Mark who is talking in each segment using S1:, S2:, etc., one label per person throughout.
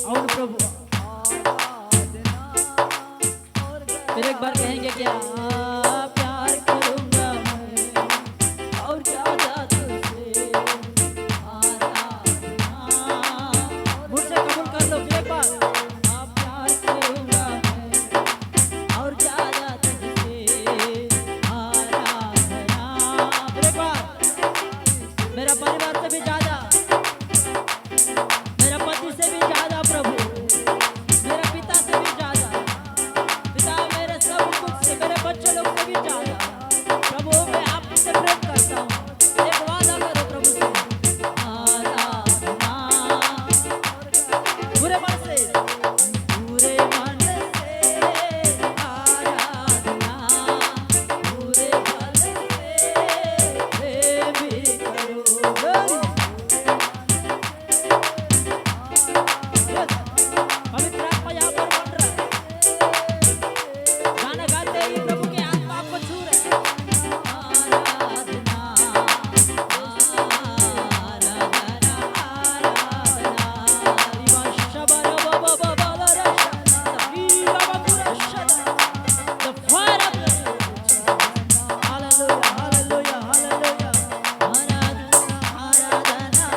S1: और प्रभु फिर एक बार कहेंगे क्या प्यार करूंगा मैं और ज्यादा तुझसे आराधना। मुझसे कबूल कर लो फिर एक बार प्यार करूंगा मैं और ज्यादा तुझसे आराधना। फिर एक बार मेरा परिवार से भी ज्यादा, मेरा पति से भी ज्यादा प्रभु, मेरे पिता से भी ज्यादा, पिता मेरे सब कुछ से, मेरे बच्चे लोग से भी ज्यादा प्रभु मैं आपसे प्रेम करता हूँ। एक वादा करो प्रभु से आराधना पूरे मन से, पूरे मन से आराधना, पूरे बल से प्रेम भी करो। पवित्र आत्मा यहाँ पर बन रहा है, गाना गाते ही प्रभु की आत्मा आपको छू रहा है। आराधना आराधना आराधना रिवा शबर बाबा बाबा रशा रिवा बाबा रशा the fire of the hallelujah hallelujah hallelujah आराधना आराधना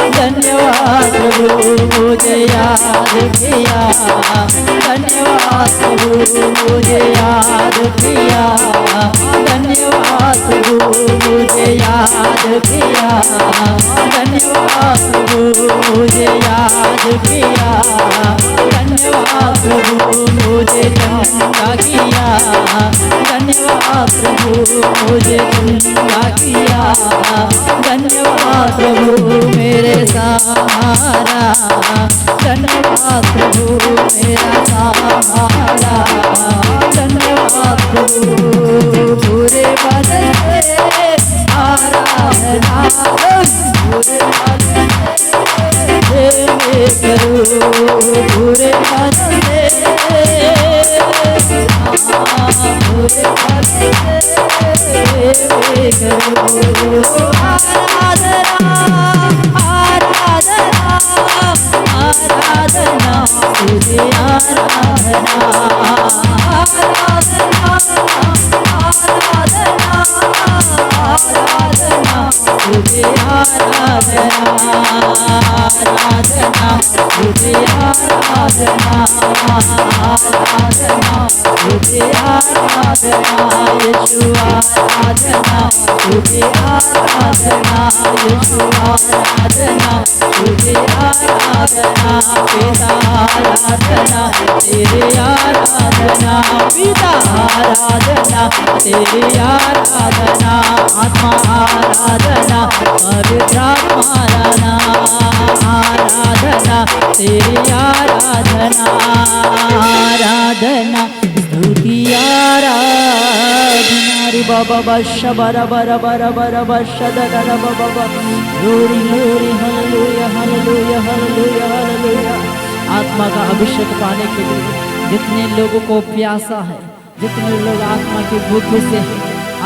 S1: धन्यवाद प्रभु मुझे याद किया, धन्यवाद प्रभु मुझे याद किया, धन्यवाद प्रभु मुझे याद किया, धन्यवाद प्रभु मुझे याद किया, धन्यवाद प्रभु मुझे चंगा किया, धन्यवाद प्रभु मुझे चंगा किया, धन्यवाद प्रभु मेरे सहारा, धन्यवाद प्रभु मेरा सहारा, धन्यवाद प्रभु पूरे बदन से आराधना, पूरे बदन से करो, पूरे बदन से पूरे बदन से करो आराधना आराधना आराधना तुझे आराधना आराधना आराधना आराधना तुझे आराधना आराधना तुझे आराधना आराधना तुझे आराधना यीशु आराधना तुझे आराधना यीशु आराधना तुझे आराधना पिता आराधना तेरे आराधना पिता आराधना तेरे आराधना आत्मा आराधना पवित्र आत्मा आराधना तेरी आराधना आराधना स्तुति आराधना रे बाबा बशा बरा बरा बरा बरा बशा दरा बाबा glory glory hallelujah hallelujah hallelujah hallelujah. आत्मा का अभिषेक पाने के लिए जितने लोगों को प्यासा है, जितने लोग आत्मा की भूख से है,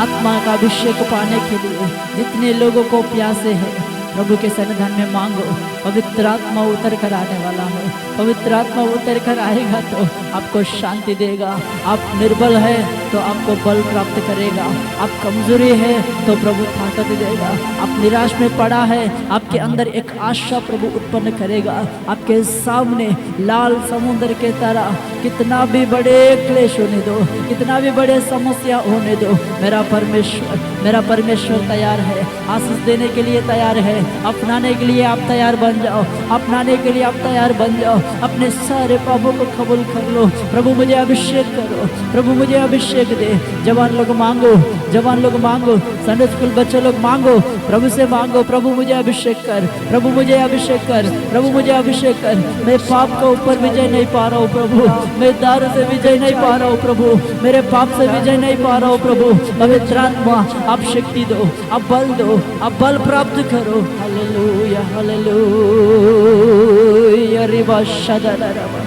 S1: आत्मा का अभिषेक पाने के लिए जितने लोगों को प्यासे हैं प्रभु के सन्निधान में मांगो। पवित्र आत्मा उतर कर आने वाला है। पवित्र आत्मा उतर कर आएगा तो आपको शांति देगा। आप निर्बल है तो आपको बल प्राप्त करेगा। आप कमजोरी है तो प्रभु ताकत देगा। आप निराश में पड़ा है, आपके अंदर एक आशा प्रभु उत्पन्न करेगा। आपके सामने लाल समुद्र के तरह कितना भी बड़े क्लेश होने दो, कितना भी बड़े समस्या होने दो, मेरा परमेश्वर तैयार है। आशीष देने के लिए तैयार है। अपनाने के लिए आप तैयार बन जाओ। अपनाने के लिए आप तैयार बन जाओ। अपने सारे पापों को कबूल कर लो। प्रभु मुझे अभिषेक करो, प्रभु मुझे अभिषेक दे। जवान लोग मांगो, जवान लोग मांगो, संडे स्कूल बच्चे लोग मांगो, प्रभु से मांगो, प्रभु मुझे अभिषेक कर, प्रभु मुझे अभिषेक कर, प्रभु मुझे अभिषेक कर। मैं पाप के ऊपर विजय नहीं पा रहा हूँ प्रभु, मैं दारू से विजय नहीं पा रहा हूँ प्रभु, मेरे पाप से विजय नहीं पा रहा हूँ प्रभु। पवित्र आत्मा आप शक्ति दो, आप बल दो, आप बल प्राप्त करो। हालेलुया हालेलुया रिबा शदररबा।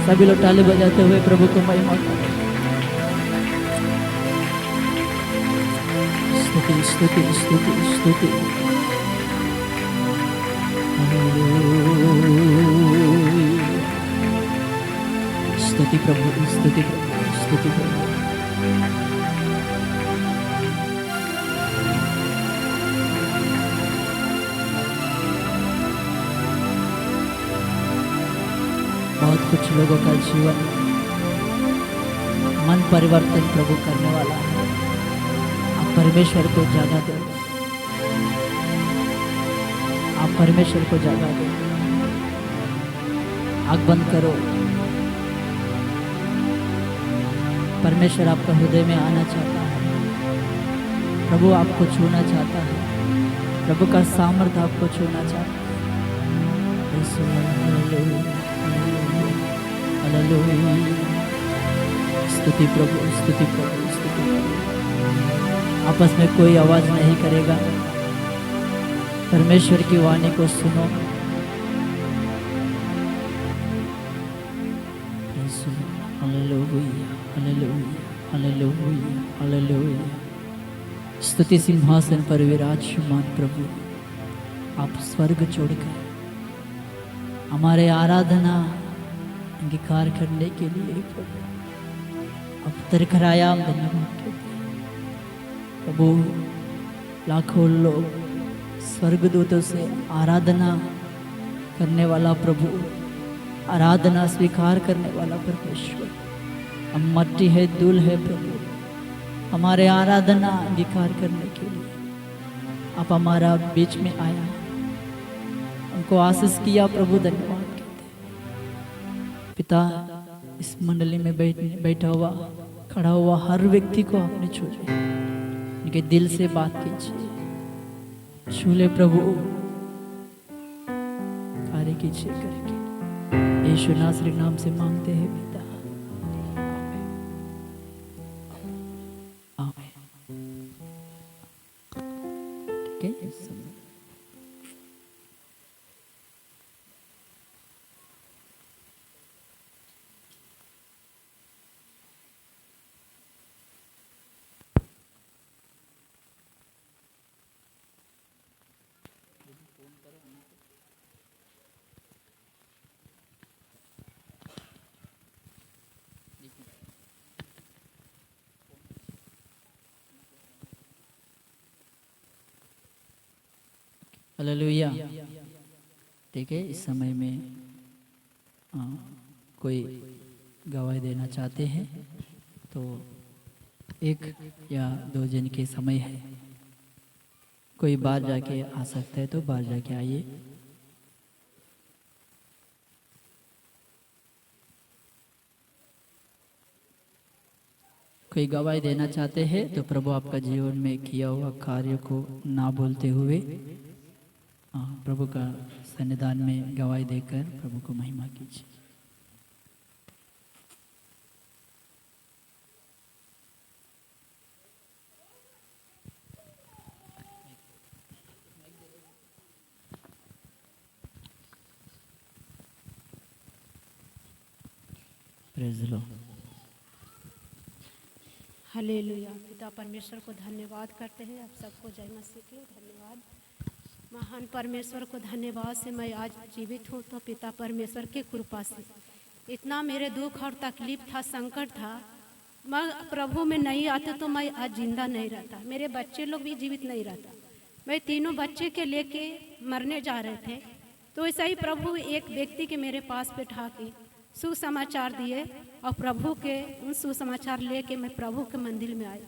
S1: सभी लोग ताली बजाते हुए प्रभु को महिमा करो। स्तुति स्तुति स्तुति स्तुति। स्तुति प्रभु, स्तुति प्रभु, स्तुति प्रभु। बहुत कुछ लोगों का जीवन मन परिवर्तन प्रभु करने वाला है। आप परमेश्वर को जागा दो, आप परमेश्वर को जागा दो। आँख बंद करो। परमेश्वर आपका हृदय में आना चाहता है। प्रभु आपको छूना चाहता है। प्रभु का सामर्थ्य आपको छूना चाहता है। स्तुति प्रभु, स्तुति प्रभु, स्तुति प्रभु। आपस में कोई आवाज नहीं करेगा। परमेश्वर की वाणी को सुनो। Hallelujah hallelujah hallelujah hallelujah. स्तुति सिंहासन पर विराजमान प्रभु, आप स्वर्ग छोड़कर हमारे आराधना अंगीकार करने के लिए प्रभु आप तरखरायाम धन्यवाद प्रभु। लाखों लोग स्वर्गदूतों से आराधना करने वाला प्रभु, आराधना स्वीकार करने वाला परमेश्वर, हम मट्टी है, धूल है प्रभु। हमारे आराधना अंगीकार करने के लिए आप हमारा बीच में आया, हमको आशीष किया प्रभु। धन्यवाद पिता। इस मंडली में बैठा हुआ, खड़ा हुआ हर व्यक्ति को आपने छू लिया। उनके दिल से बात कीजिए, छू ले प्रभु, कार्य कीजिए करके। यीशु नासरी नाम से मांगते हैं पिता, आमीन। ठीक है। हालेलुया। ठीक है। इस समय में कोई गवाही देना चाहते हैं तो 1 या 2 जन के समय है। कोई बाहर जाके आ सकता है तो बाहर जाके आइए। कोई गवाही देना चाहते हैं तो प्रभु आपका जीवन में किया हुआ कार्य को ना बोलते हुए प्रभु का सन्निधान में गवाही देकर प्रभु को महिमा कीजिए। Praise the Lord.
S2: हालेलुया। पिता परमेश्वर को धन्यवाद करते हैं। आप सबको जय मसीह के धन्यवाद। महान परमेश्वर को धन्यवाद से मैं आज जीवित हूँ, तो पिता परमेश्वर की कृपा से। इतना मेरे दुख और तकलीफ था, संकट था, मैं प्रभु में नहीं आते तो मैं आज जिंदा नहीं रहता, मेरे बच्चे लोग भी जीवित नहीं रहता। मैं तीनों बच्चे के लेके मरने जा रहे थे, तो ऐसा ही प्रभु एक व्यक्ति के मेरे पास बैठा के सुसमाचार दिए, और प्रभु के उन सुसमाचार लेके मैं प्रभु के मंदिर में आई।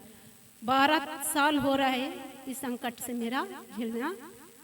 S2: 12 साल हो रहा है इस संकट से मेरा झेलना,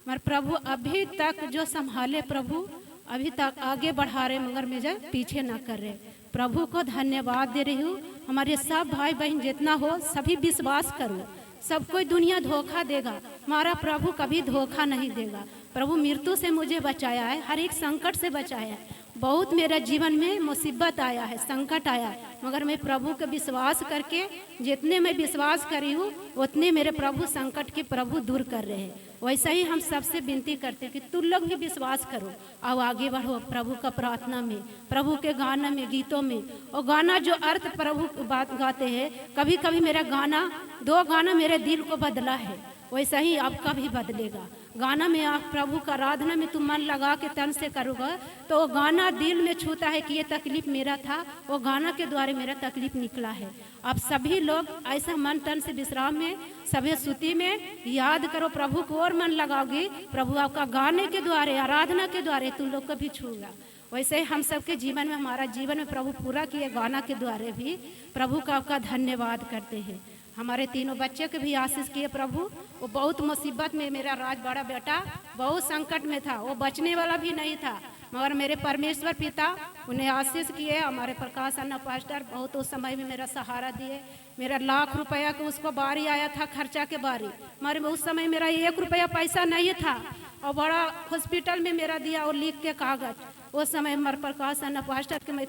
S2: मगर प्रभु अभी तक जो संभाले, प्रभु अभी तक आगे बढ़ा रहे, मगर मुझे पीछे ना कर रहे। प्रभु को धन्यवाद दे रही हूँ। हमारे सब भाई बहन जितना हो सभी विश्वास करो, सब कोई दुनिया धोखा देगा, हमारा प्रभु कभी धोखा नहीं देगा। प्रभु मृत्यु से मुझे बचाया है, हर एक संकट से बचाया है। बहुत मेरा जीवन में मुसीबत आया है, संकट आया है, मगर मैं प्रभु का विश्वास करके, जितने मैं विश्वास करी हूँ उतने मेरे प्रभु संकट के प्रभु दूर कर रहे हैं। वैसा ही हम सबसे विनती करते हैं कि तुम लोग भी विश्वास करो और आगे बढ़ो प्रभु का प्रार्थना में, प्रभु के गाना में, गीतों में। और गाना जो अर्थ प्रभु की बात गाते हैं, कभी कभी मेरा गाना 2 गाना मेरे दिल को बदला है, वैसा ही आपका भी बदलेगा। गाना में आप प्रभु का आराधना में तुम मन लगा के तन से करोगे तो वो गाना दिल में छूता है कि ये तकलीफ मेरा था, वो गाना के द्वारा मेरा तकलीफ निकला है। आप सभी लोग ऐसा मन तन से विश्राम में, सभी स्तुति में याद करो, प्रभु को और मन लगाओगे, प्रभु आपका गाने के द्वारा, आराधना के द्वारा तुम लोग को भी छूगा। वैसे ही हम सबके जीवन में, हमारा जीवन में प्रभु पूरा किए गाना के द्वारा भी प्रभु का आपका धन्यवाद करते हैं। हमारे तीनों बच्चे के भी आशीष किए प्रभु। वो बहुत मुसीबत में, मेरा राज बड़ा बेटा बहुत संकट में था, वो बचने वाला भी नहीं था, मगर मेरे परमेश्वर पिता उन्हें आशीष किए। हमारे प्रकाश अन्ना पास्टर बहुत उस समय में मेरा सहारा दिए। मेरा लाख रुपया का उसको बारी आया था, खर्चा के बारी, मगर उस समय मेरा 1 रुपया पैसा नहीं था, और बड़ा हॉस्पिटल में मेरा दिया और लिख के कागज। उस समय हमारे प्रकाश अन्ना पास्टर के मैं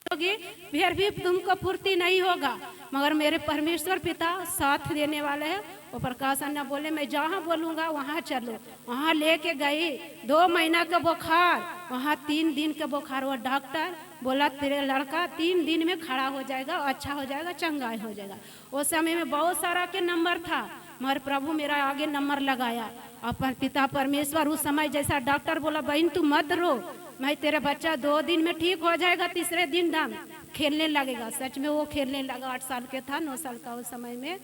S2: फिर भी तुमको पूर्ति नहीं होगा, मगर मेरे परमेश्वर पिता साथ देने वाले हैं। वो प्रकाश अन्ना बोले मैं जहाँ बोलूँगा वहाँ चलो, वहाँ लेके गई। 2 महीना का बुखार, वहाँ 3 दिन का बुखार। वो डॉक्टर बोला तेरे लड़का 3 दिन में खड़ा हो जाएगा, अच्छा हो जाएगा, चंगाई हो जाएगा। उस समय में बहुत सारा के नंबर था, मगर प्रभु मेरा आगे नंबर लगाया। और पिता परमेश्वर उस समय जैसा डॉक्टर बोला बहन तू मत रो, मैं तेरा बच्चा 2 दिन में ठीक हो जाएगा, तीसरे दिन दाम खेलने लगेगा। सच में वो खेलने लगा, 8 साल के था, 9 साल का उस समय में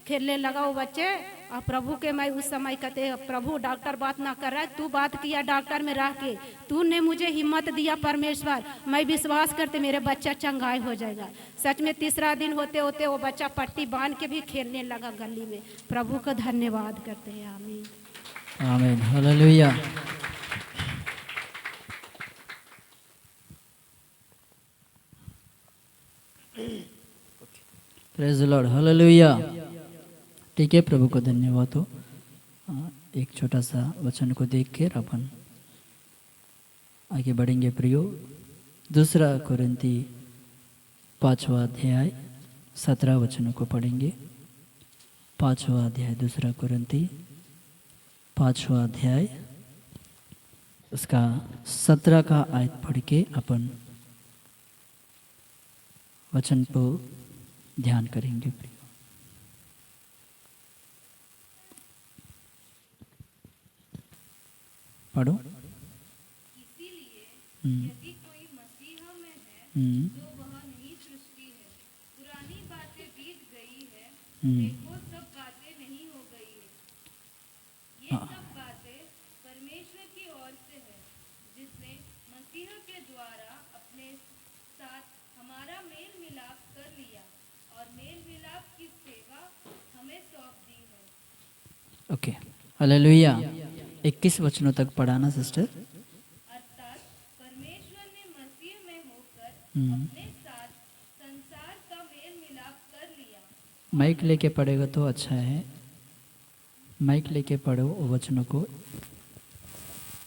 S2: खेलने लगा वो बच्चे। और प्रभु के मैं उस समय कहते प्रभु डॉक्टर बात ना कर रहा है, तू बात किया डॉक्टर में रह के, तूने मुझे हिम्मत दिया परमेश्वर, मैं विश्वास करते मेरे बच्चा चंगाई हो जाएगा। सच में तीसरा दिन होते होते वो बच्चा पट्टी बांध के भी खेलने लगा गली में। प्रभु का धन्यवाद करते हैं। आमीन
S1: आमीन hallelujah. Praise the Lord hallelujah. ठीक है, प्रभु को धन्यवाद हो। एक छोटा सा वचन को देख कर अपन आगे बढ़ेंगे प्रियो। 2 कोरिन्थी 5वां अध्याय 17 वचनों को पढ़ेंगे। 5वां अध्याय 2 कोरिन्थी 5वां अध्याय उसका 17 का आयत पढ़ के अपन वचन को ध्यान करेंगे प्रियो। पढ़ो।
S3: इसीलिए यदि कोई मसीह में है तो वह नई सृष्टि है, पुरानी बातें बीत गई है, देखो सब बातें नहीं हो गई है। ये सब बातें परमेश्वर की ओर से है, जिसने मसीह के द्वारा अपने साथ हमारा मेल मिलाप कर लिया और मेल मिलाप की सेवा हमें सौंप दी है।
S1: Okay hallelujah. 21 वचनों तक पढ़ाना सिस्टर।
S3: अर्थात परमेश्वर ने मसीह में होकर अपने साथ संसार का मेल मिलाप कर लिया।
S1: माइक लेके पढ़ेगा तो अच्छा है, माइक लेके पढ़ो वो वचनों को।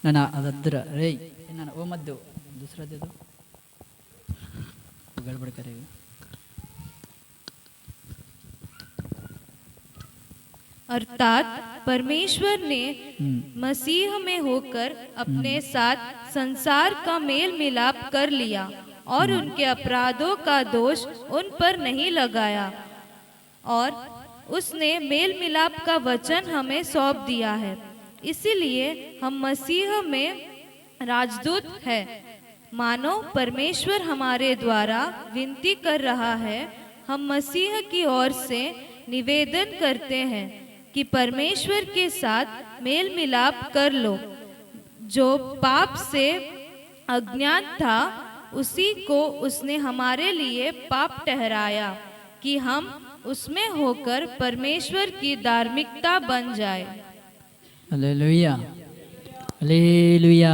S1: ना ना अदर रे ना ना वो मत दो, दूसरा दे दो, वो गड़बड़ करेगा।
S3: अर्थात परमेश्वर ने मसीह में होकर अपने साथ संसार का मेल मिलाप कर लिया और उनके अपराधों का दोष उन पर नहीं लगाया, और उसने मेल मिलाप का वचन हमें सौंप दिया है। इसीलिए हम मसीह में राजदूत है। मानो परमेश्वर हमारे द्वारा विनती कर रहा है। हम मसीह की ओर से निवेदन करते हैं कि परमेश्वर के साथ मेल मिलाप कर लो। जो पाप से अज्ञात था उसी को उसने हमारे लिए पाप ठहराया कि हम उसमें होकर परमेश्वर की धार्मिकता बन जाए।
S1: Hallelujah, hallelujah.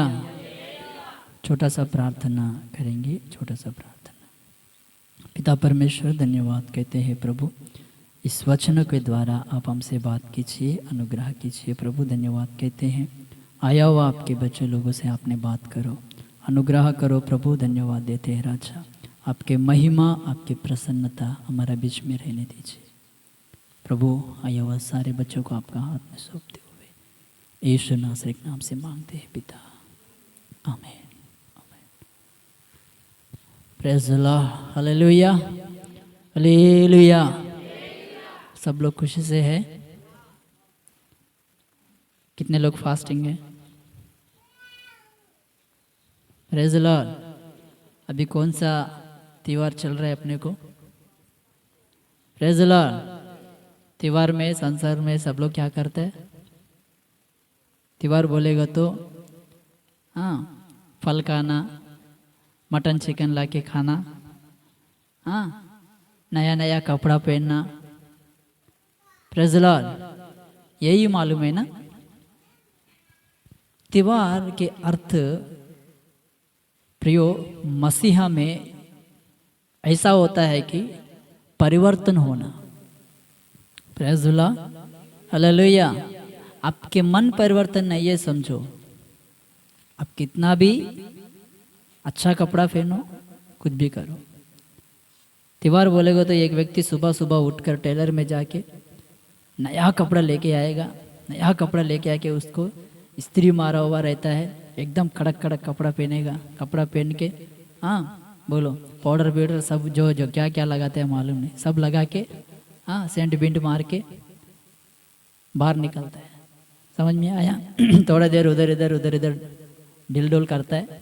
S1: छोटा सा प्रार्थना करेंगे, छोटा सा प्रार्थना। पिता परमेश्वर, धन्यवाद कहते हैं प्रभु, इस वचन के द्वारा आप हमसे बात कीजिए, अनुग्रह कीजिए प्रभु। धन्यवाद कहते हैं, आया हुआ आपके बच्चे लोगों से आपने बात करो, अनुग्रह करो प्रभु। धन्यवाद देते हैं राजा, आपके महिमा, आपकी प्रसन्नता हमारा बीच में रहने दीजिए प्रभु। आया हुआ सारे बच्चों को आपका हाथ में सौंपते हुए यीशु नासरी के नाम से मांगते हैं पिता, आमीन। Praise the Lord, hallelujah, hallelujah. सब लोग खुशी से है? कितने लोग फास्टिंग है? Praise the Lord. अभी कौन सा त्योहार चल रहा है अपने को? Praise the Lord. त्योहार में संसार में सब लोग क्या करते हैं? त्योहार बोलेगा तो हाँ, फल खाना, मटन चिकन ला के खाना, हाँ, नया नया कपड़ा पहनना। प्रेज़ द लॉर्ड, यही मालूम है ना? त्योहार के अर्थ प्रियो मसीहा में ऐसा होता है कि परिवर्तन होना। Praise the Lord, hallelujah. आपके मन परिवर्तन नहीं है समझो। आप कितना भी अच्छा कपड़ा पहनो, कुछ भी करो, त्योहार बोलेगा तो एक व्यक्ति सुबह सुबह उठकर टेलर में जाके नया कपड़ा लेके आएगा, नया कपड़ा लेके आके उसको इस्त्री मारा हुआ रहता है, एकदम कड़क कड़क कपड़ा पहनेगा। कपड़ा पहन के हाँ बोलो, पाउडर पाउडर सब जो जो क्या क्या लगाते हैं मालूम नहीं, सब लगा के हाँ सेंट बिंट मार के बाहर निकलता है। समझ में आया? थोड़ा देर उधर इधर उधर इधर ढिल डोल करता है,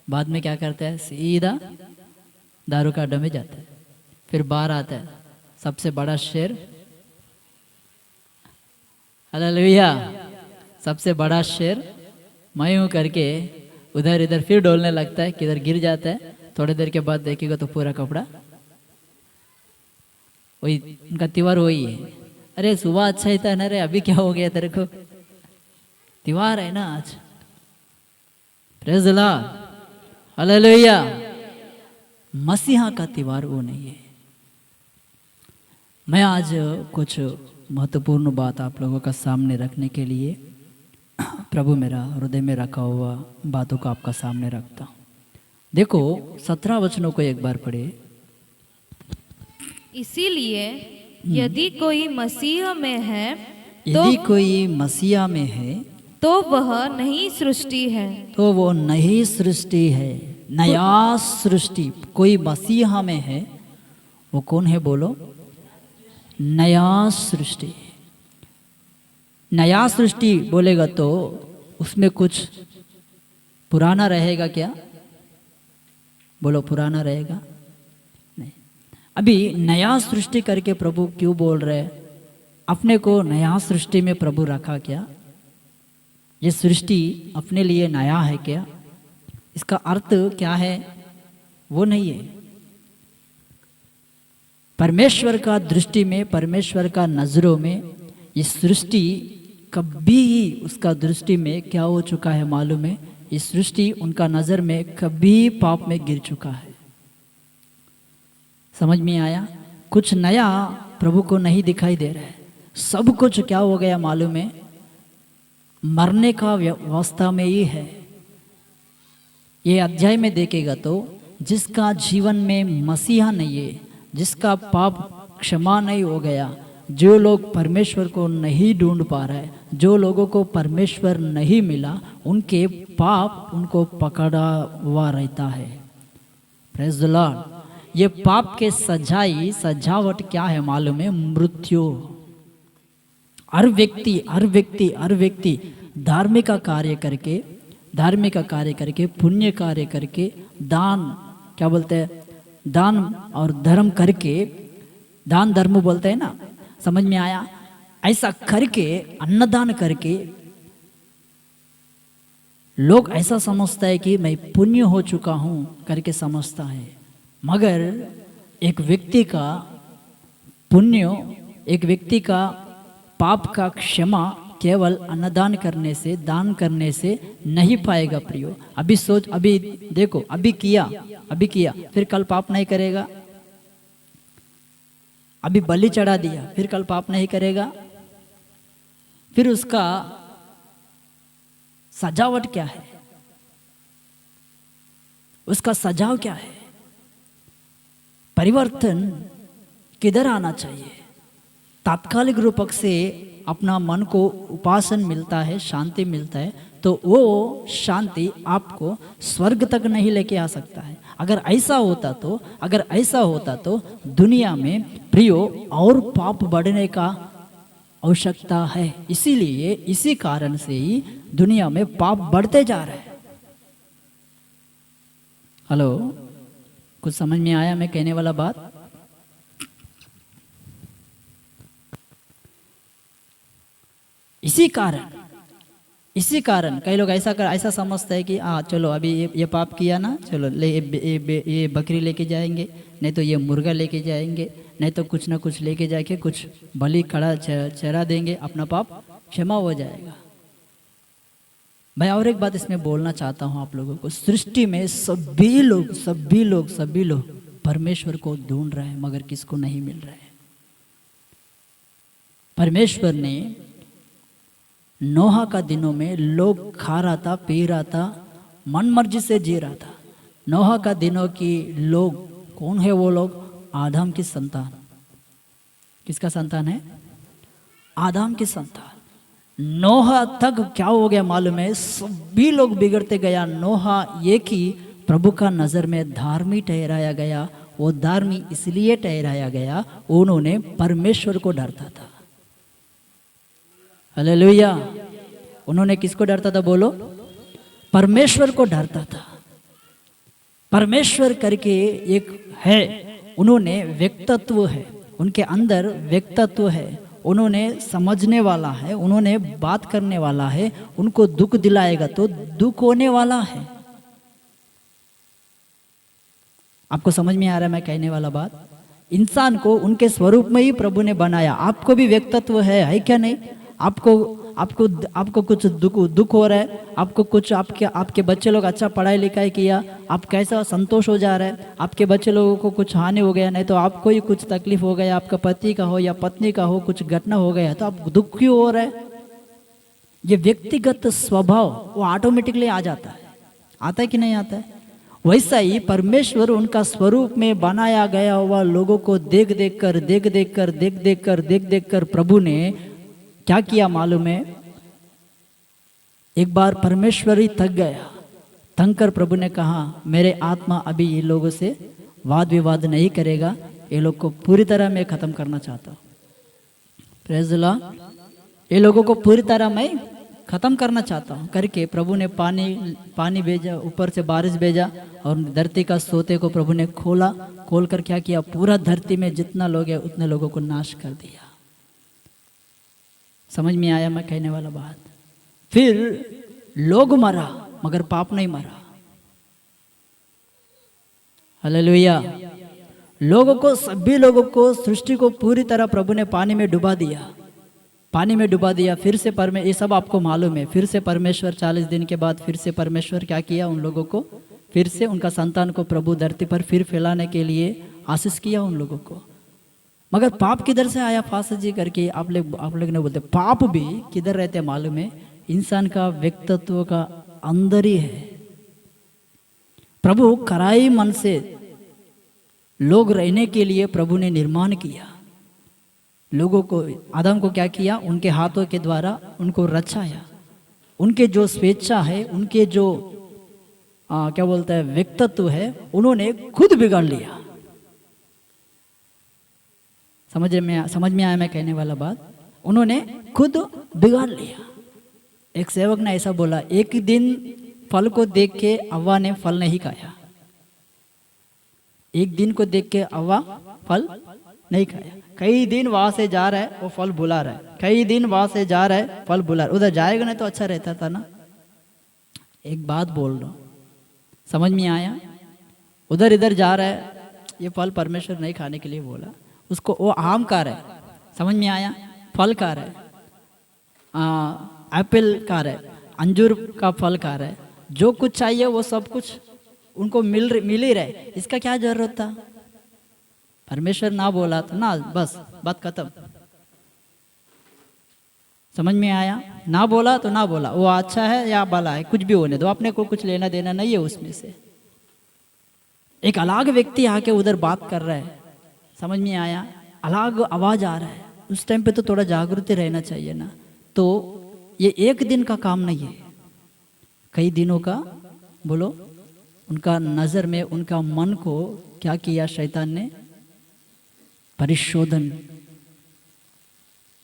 S1: बाद में क्या करता है? सीधा दारू का अड्डा में जाता है। फिर बाहर आता है, सबसे बड़ा शेर, हालेलुया, सबसे बड़ा शेर मैं हूं करके उधर इधर फिर डोलने लगता है, किधर गिर जाता है। थोड़ी देर के बाद देखेगा तो पूरा कपड़ा, वही उनका त्योहार वही है। अरे सुबह अच्छा ही था ना रे, अभी क्या हो गया तेरे को? त्योहार है ना आज। Praise the Lord, hallelujah. मसीहा का त्योहार वो नहीं है। मैं आज कुछ महत्वपूर्ण बात आप लोगों का सामने रखने के लिए प्रभु मेरा हृदय में रखा हुआ बातों को आपका सामने रखता हूँ। देखो 17 वचनों को एक बार पढ़े।
S3: इसीलिए यदि कोई मसीह में है,
S1: यदि कोई मसीहा में है
S3: तो वह नई सृष्टि है।
S1: तो वो नई सृष्टि है, नया सृष्टि। कोई मसीहा में है, वो कौन है बोलो? नया सृष्टि। नया सृष्टि बोलेगा तो उसमें कुछ पुराना रहेगा क्या? बोलो, पुराना रहेगा नहीं। अभी नया सृष्टि करके प्रभु क्यों बोल रहे? अपने को नया सृष्टि में प्रभु रखा क्या? ये सृष्टि अपने लिए नया है क्या? इसका अर्थ क्या है? वो नहीं है। परमेश्वर का दृष्टि में, परमेश्वर का नजरों में ये सृष्टि कभी उसका दृष्टि में क्या हो चुका है मालूम है? इस सृष्टि उनका नजर में कभी पाप में गिर चुका है। समझ में आया? कुछ नया प्रभु को नहीं दिखाई दे रहा है। सब कुछ क्या हो गया मालूम है? मरने का व्यवस्था में ही है। ये अध्याय में देखेगा तो जिसका जीवन में मसीहा नहीं है, जिसका पाप क्षमा नहीं हो गया, जो लोग परमेश्वर को नहीं ढूंढ पा रहे, जो लोगों को परमेश्वर नहीं मिला, उनके पाप उनको पकड़ा हुआ रहता है। Praise the Lord. ये पाप के सजावट क्या है मालूम है? मृत्यु। हर व्यक्ति धार्मिक का कार्य करके पुण्य कार्य करके दान, क्या बोलते हैं, दान और धर्म करके, दान धर्म बोलते हैं ना, समझ में आया? ऐसा करके, अन्नदान करके लोग ऐसा समझता है कि मैं पुण्य हो चुका हूं करके समझता है। मगर एक व्यक्ति का पुण्य, एक व्यक्ति का पाप का क्षमा केवल अन्नदान करने से, दान करने से नहीं पाएगा प्रियो। अभी सोच, अभी देखो, अभी किया फिर कल पाप नहीं करेगा। अभी बलि चढ़ा दिया फिर कल पाप नहीं करेगा। फिर उसका सजावट क्या है, उसका सजाव क्या है? परिवर्तन किधर आना चाहिए? तात्कालिक रूप से अपना मन को उपासन मिलता है, शांति मिलता है, तो वो शांति आपको स्वर्ग तक नहीं लेके आ सकता है। अगर ऐसा होता तो दुनिया में प्रियो और पाप बढ़ने का आवश्यकता है। इसीलिए इसी कारण से ही दुनिया में पाप बढ़ते जा रहे हैं। हेलो, कुछ समझ में आया मैं कहने वाला बात? इसी कारण कई लोग ऐसा समझते हैं कि चलो अभी ये पाप किया ना, चलो ये बकरी लेके जाएंगे, नहीं तो ये मुर्गा लेके जाएंगे, नहीं तो कुछ ना कुछ लेके जाके कुछ बलि खड़ा चरा देंगे, अपना पाप क्षमा हो जाएगा। मैं और एक बात इसमें बोलना चाहता हूँ आप लोगों को। सृष्टि में सभी लोग परमेश्वर को ढूंढ रहे हैं, मगर किसको नहीं मिल रहा है। परमेश्वर ने नोहा का दिनों में लोग खा रहा था, पी रहा था, मन मर्जी से जी रहा था। नोहा का दिनों की लोग कौन है? वो लोग आदम की संतान। किसका संतान है? आदम की संतान। नोहा तक क्या हो गया मालूम है? सभी लोग बिगड़ते गया। नोहा एक ही प्रभु का नजर में धार्मिक ठहराया गया। वो धार्मिक इसलिए ठहराया गया, उन्होंने परमेश्वर को डरता था। हालेलुया। उन्होंने किसको डरता था? बोलो, परमेश्वर को डरता था। परमेश्वर करके एक है, उन्होंने व्यक्तित्व है, उनके अंदर व्यक्तित्व है, उन्होंने समझने वाला है, उन्होंने बात करने वाला है, उनको दुख दिलाएगा तो दुख होने वाला है। आपको समझ में आ रहा है मैं कहने वाला बात? इंसान को उनके स्वरूप में ही प्रभु ने बनाया। आपको भी व्यक्तित्व है क्या नहीं? आपको कुछ दुख हो रहा है, आपको कुछ आपके बच्चे लोग अच्छा पढ़ाई लिखाई किया, आप कैसा संतोष हो जा रहा है, आपके बच्चे लोगों को कुछ हानि हो गया, नहीं तो आपको ही कुछ तकलीफ हो गया, आपका पति का हो या पत्नी का हो कुछ घटना हो गया, तो आप दुख क्यों हो रहा है? ये व्यक्तिगत स्वभाव वो ऑटोमेटिकली आ जाता है। आता है कि नहीं आता है? वैसा ही परमेश्वर उनका स्वरूप में बनाया गया हुआ लोगों को देख देख कर प्रभु ने क्या किया मालूम है? एक बार परमेश्वर ही थक गया। थक कर प्रभु ने कहा, मेरे आत्मा अभी ये लोगों से वाद विवाद नहीं करेगा, ये लोग को पूरी तरह मैं खत्म करना चाहता हूँ। Praise the Lord. ये लोगों को पूरी तरह मैं खत्म करना चाहता हूँ करके प्रभु ने पानी भेजा, ऊपर से बारिश भेजा और धरती का सोते को प्रभु ने खोल कर क्या किया? पूरा धरती में जितना लोग है उतने लोगों को नाश कर दिया। समझ में आया मैं कहने वाला बात? फिर लोग मरा मगर पाप नहीं मरा। हालेलुया। सभी लोगों को, सृष्टि को पूरी तरह प्रभु ने पानी में डुबा दिया। फिर से ये सब आपको मालूम है। फिर से परमेश्वर 40 दिन के बाद फिर से परमेश्वर क्या किया? उन लोगों को फिर से उनका संतान को प्रभु धरती पर फिर फैलाने के लिए आशीष किया उन लोगों को। मगर पाप किधर से आया? फांस जी करके आप लोग ने बोलते, पाप भी किधर रहते मालूम है? इंसान का व्यक्तित्व का अंदर ही है। प्रभु कराई मन से लोग रहने के लिए प्रभु ने निर्माण किया। लोगों को, आदम को क्या किया? उनके हाथों के द्वारा उनको रचाया। उनके जो स्वेच्छा है, उनके जो क्या बोलता है व्यक्तित्व है, उन्होंने खुद बिगाड़ लिया। समझ में आया मैं कहने वाला बात? उन्होंने खुद बिगाड़ लिया। एक सेवक ने ऐसा बोला, एक दिन फल को देख के हव्वा ने फल नहीं खाया, एक दिन को देख के हव्वा फल नहीं खाया। कई दिन वहां से जा रहा है, वो फल बुला रहा है, कई दिन वहां से जा रहा है, फल बुला रहा है। उधर जाएगा नहीं तो अच्छा रहता था ना। एक बात बोल रहा हूं, समझ में आया? उधर इधर जा रहा है, ये फल परमेश्वर नहीं खाने के लिए बोला उसको, वो आम खा रहा है, समझ में आया? फल खा रहा है, एप्पल खा रहा है, अंजूर का फल खा रहा है, जो कुछ चाहिए वो सब कुछ उनको मिल ही रहे, इसका क्या जरूरत था? परमेश्वर ना बोला तो ना, बस बात खत्म। समझ में आया? ना बोला तो ना बोला, वो अच्छा है या भला है, कुछ भी होने दो, अपने को कुछ लेना देना नहीं है उसमें से। एक अलग व्यक्ति आके उधर बात कर रहा है, समझ में आया? अलग आवाज आ रहा है, उस टाइम पे तो थोड़ा जागृति रहना चाहिए ना। तो ये एक दिन का काम नहीं है, कई दिनों का, बोलो। उनका नजर में, उनका मन को क्या किया शैतान ने? परिशोधन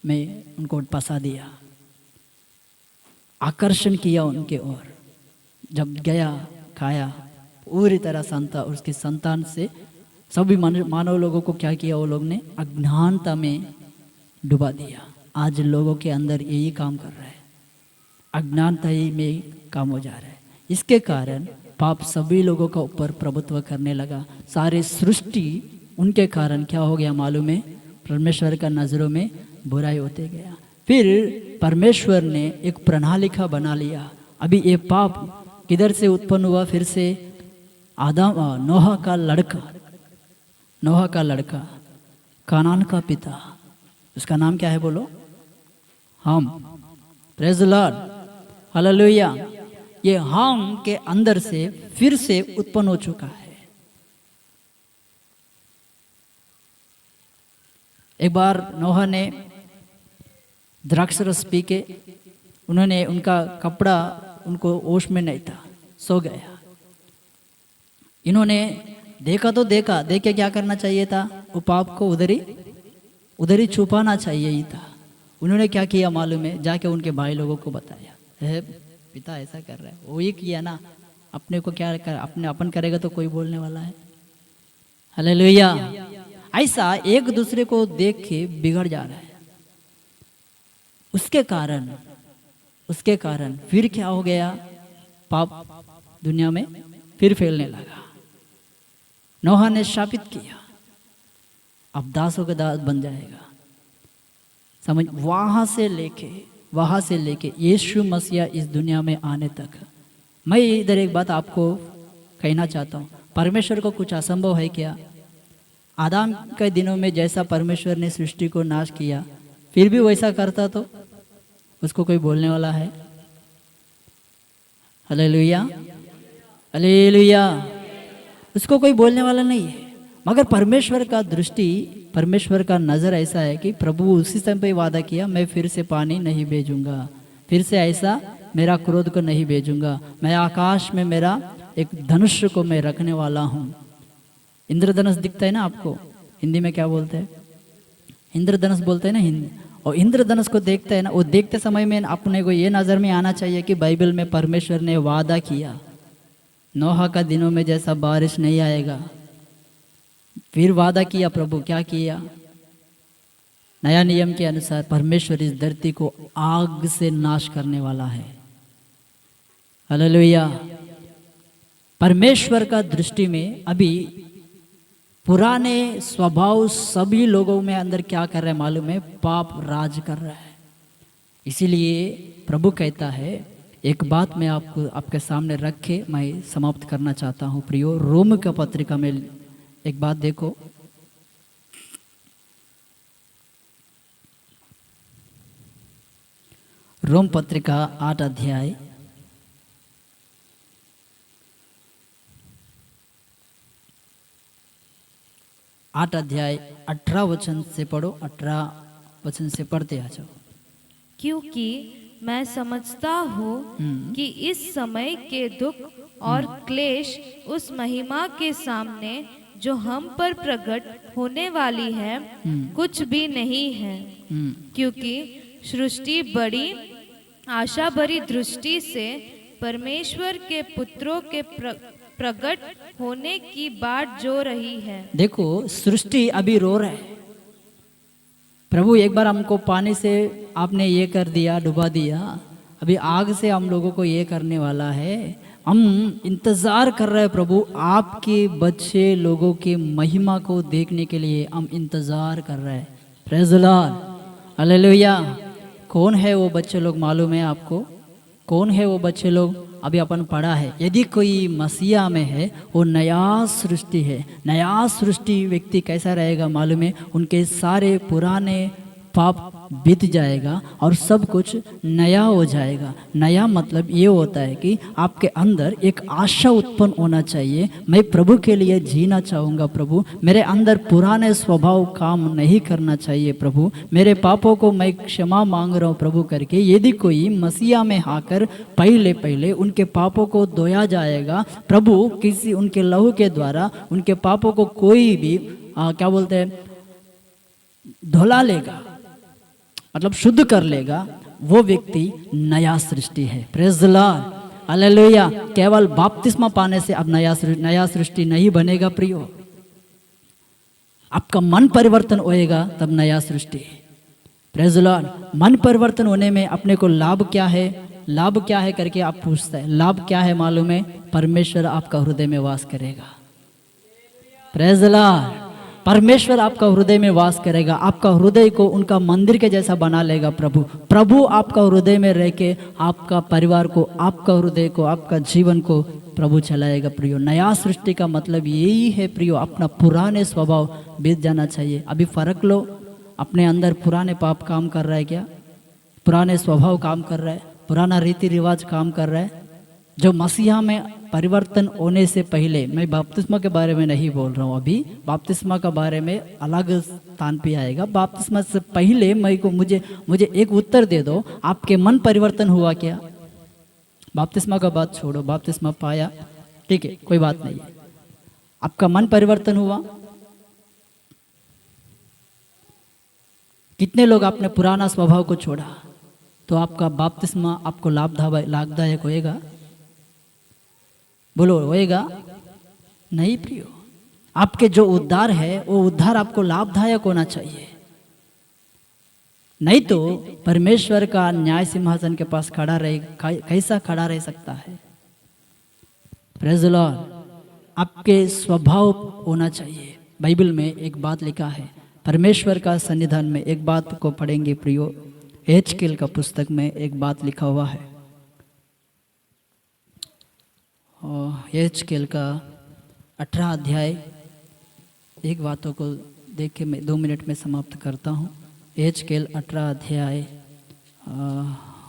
S1: में उनको फंसा दिया, आकर्षण किया उनके ओर। जब गया, खाया, पूरी तरह संतान, उसके संतान से सभी मानव लोगों को क्या किया? वो लोग ने अज्ञानता में डुबा दिया। आज लोगों के अंदर यही काम कर रहा है, अज्ञानता ही में काम हो जा रहा है। इसके कारण पाप सभी लोगों का ऊपर प्रभुत्व करने लगा। सारे सृष्टि उनके कारण क्या हो गया मालूम है? परमेश्वर का नजरों में बुराई होते गया। फिर परमेश्वर ने एक प्रणालिका बना लिया। अभी ये पाप किधर से उत्पन्न हुआ? फिर से आदम, नोहा का लड़का, कानान का पिता, उसका नाम क्या है बोलो? हम। Praise the Lord, hallelujah. ये हम के अंदर से फिर से उत्पन्न हो चुका है। एक बार नोहा ने द्राक्ष रस पी के, उन्होंने, उनका कपड़ा उनको होश में नहीं था, सो गया। इन्होंने देखा तो देखा, देख के क्या करना चाहिए था? वो पाप को उधर ही छुपाना चाहिए ही था। उन्होंने क्या किया मालूम है? जाके उनके भाई लोगों को बताया, है पिता ऐसा कर रहा है। वो ये किया ना, अपने को क्या कर, अपने अपन करेगा तो कोई बोलने वाला है। हालेलुया। ऐसा एक दूसरे को देख के बिगड़ जा रहा है। उसके कारण फिर क्या हो गया? पाप दुनिया में फिर फैलने लगा। नोहा ने शापित किया, अब दासों का दास बन जाएगा। समझ? वहां से लेके यीशु मसीह इस दुनिया में आने तक। मैं इधर एक बात आपको कहना चाहता हूँ, परमेश्वर को कुछ असंभव है क्या? आदम के दिनों में जैसा परमेश्वर ने सृष्टि को नाश किया, फिर भी वैसा करता तो उसको कोई बोलने वाला है? Hallelujah, hallelujah. उसको कोई बोलने वाला नहीं है। मगर परमेश्वर का दृष्टि, परमेश्वर का नज़र ऐसा है कि प्रभु उसी समय पे वादा किया, मैं फिर से पानी नहीं भेजूंगा, फिर से ऐसा मेरा क्रोध को नहीं भेजूंगा, मैं आकाश में मेरा एक धनुष को मैं रखने वाला हूँ। इंद्रधनुष दिखता है ना आपको, हिंदी में क्या बोलते हैं? इंद्रधनुष बोलते हैं ना हिंदी। और इंद्रधनुष को देखता है ना, वो देखते समय में अपने को ये नज़र में आना चाहिए कि बाइबल में परमेश्वर ने वादा किया, नोहा का दिनों में जैसा बारिश नहीं आएगा। फिर वादा किया, प्रभु क्या किया? नया नियम के अनुसार परमेश्वर इस धरती को आग से नाश करने वाला है। हालेलुया। परमेश्वर का दृष्टि में अभी पुराने स्वभाव सभी लोगों में अंदर क्या कर रहा है मालूम है? पाप राज कर रहा है। इसीलिए प्रभु कहता है, एक बात मैं आपको आपके सामने रख के मैं समाप्त करना चाहता हूँ प्रियो। रोम का पत्रिका में एक बात देखो, रोम पत्रिका 8 अध्याय 18 वचन से पढ़ो। 18 वचन से पढ़ते आ जाओ।
S4: क्योंकि मैं समझता हूँ कि इस समय के दुख और क्लेश उस महिमा के सामने जो हम पर प्रकट होने वाली है कुछ भी नहीं है, क्योंकि सृष्टि बड़ी आशा भरी दृष्टि से परमेश्वर के पुत्रों के प्रकट होने की बाट जो रही है।
S1: देखो सृष्टि अभी रो रहा है, प्रभु एक बार हमको पानी से आपने ये कर दिया, डुबा दिया, अभी आग से हम लोगों को ये करने वाला है। हम इंतज़ार कर रहे हैं प्रभु, आपके बच्चे लोगों के महिमा को देखने के लिए हम इंतज़ार कर रहे हैं। Praise the Lord, hallelujah. कौन है वो बच्चे लोग मालूम है आपको? कौन है वो बच्चे लोग? अभी अपन पढ़ा है, यदि कोई मसीहा में है वो नया सृष्टि है। नया सृष्टि व्यक्ति कैसा रहेगा मालूम है? उनके सारे पुराने पाप बीत जाएगा और सब कुछ नया हो जाएगा। नया मतलब ये होता है कि आपके अंदर एक आशा उत्पन्न होना चाहिए, मैं प्रभु के लिए जीना चाहूँगा प्रभु, मेरे अंदर पुराने स्वभाव काम नहीं करना चाहिए प्रभु, मेरे पापों को मैं क्षमा मांग रहा हूँ प्रभु करके यदि कोई मसीहा में आकर पहले पहले उनके पापों को धोया जाएगा, प्रभु किसी उनके लहू के द्वारा उनके पापों को कोई भी क्या बोलते हैं धुला लेगा, मतलब शुद्ध कर लेगा, वो व्यक्ति नया सृष्टि है। Praise the Lord, hallelujah. केवल बपतिस्मा पाने से अब नया सृष्टि नहीं बनेगा प्रियो, आपका मन परिवर्तन होएगा तब नया सृष्टि है। Praise the Lord. मन परिवर्तन होने में अपने को लाभ क्या है? लाभ क्या है करके आप पूछते हैं, लाभ क्या है मालूम है? परमेश्वर आपका हृदय में वास करेगा। Praise the Lord. परमेश्वर आपका हृदय में वास करेगा, आपका हृदय को उनका मंदिर के जैसा बना लेगा प्रभु। प्रभु आपका हृदय में रह के आपका परिवार को, आपका हृदय को, आपका जीवन को प्रभु चलाएगा प्रियो। नया सृष्टि का मतलब यही है प्रियो, अपना पुराने स्वभाव बीत जाना चाहिए। अभी फर्क लो, अपने अंदर पुराने पाप काम कर रहा है क्या? पुराने स्वभाव काम कर रहा है, पुराना रीति रिवाज काम कर रहा है? जो मसीहा में परिवर्तन होने से पहले, मैं बपतिस्मा के बारे में नहीं बोल रहा हूँ, अभी बपतिस्मा के बारे में अलग स्थान पे आएगा। बपतिस्मा से पहले मुझे एक उत्तर दे दो, आपके मन परिवर्तन हुआ क्या? बपतिस्मा का बात छोड़ो, बपतिस्मा पाया ठीक है, कोई बात नहीं है, आपका मन परिवर्तन हुआ? कितने लोग आपने पुराना स्वभाव को छोड़ा? तो आपका बपतिस्मा आपको लाभदायक होएगा? बोलो होएगा? नहीं प्रियो। आपके जो उद्धार है वो उद्धार आपको लाभदायक होना चाहिए, नहीं तो परमेश्वर का न्याय सिंहासन के पास खड़ा रहे, कैसा खड़ा रह सकता है? Praise the Lord. आपके स्वभाव होना चाहिए। बाइबल में एक बात लिखा है, परमेश्वर का सन्निधान में एक बात को पढ़ेंगे प्रियो, एचकेल का पुस्तक में एक बात लिखा हुआ है, एचकेल का 18 अध्याय। एक बातों को देख के मैं 2 मिनट में समाप्त करता हूँ। एचकेल 18 अध्याय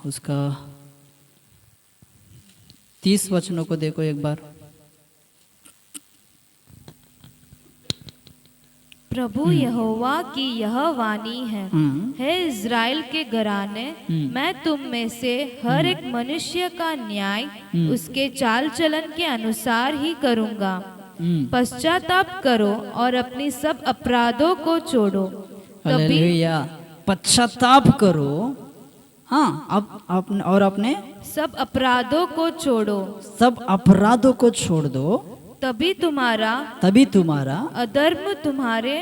S1: उसका 30 वचनों को देखो एक बार।
S4: प्रभु यहोवा की यह वाणी है इज़राइल के घराने, मैं तुम में से हर एक मनुष्य का न्याय उसके चाल चलन के अनुसार ही करूँगा। पश्चाताप करो और अपनी सब अपराधों को छोड़ो।
S1: हालेलुया। पश्चाताप करो, हाँ, अब और अपने
S4: सब अपराधों को छोड़ो,
S1: सब अपराधों को छोड़ दो,
S4: तभी तुम्हारा अधर्म तुम्हारे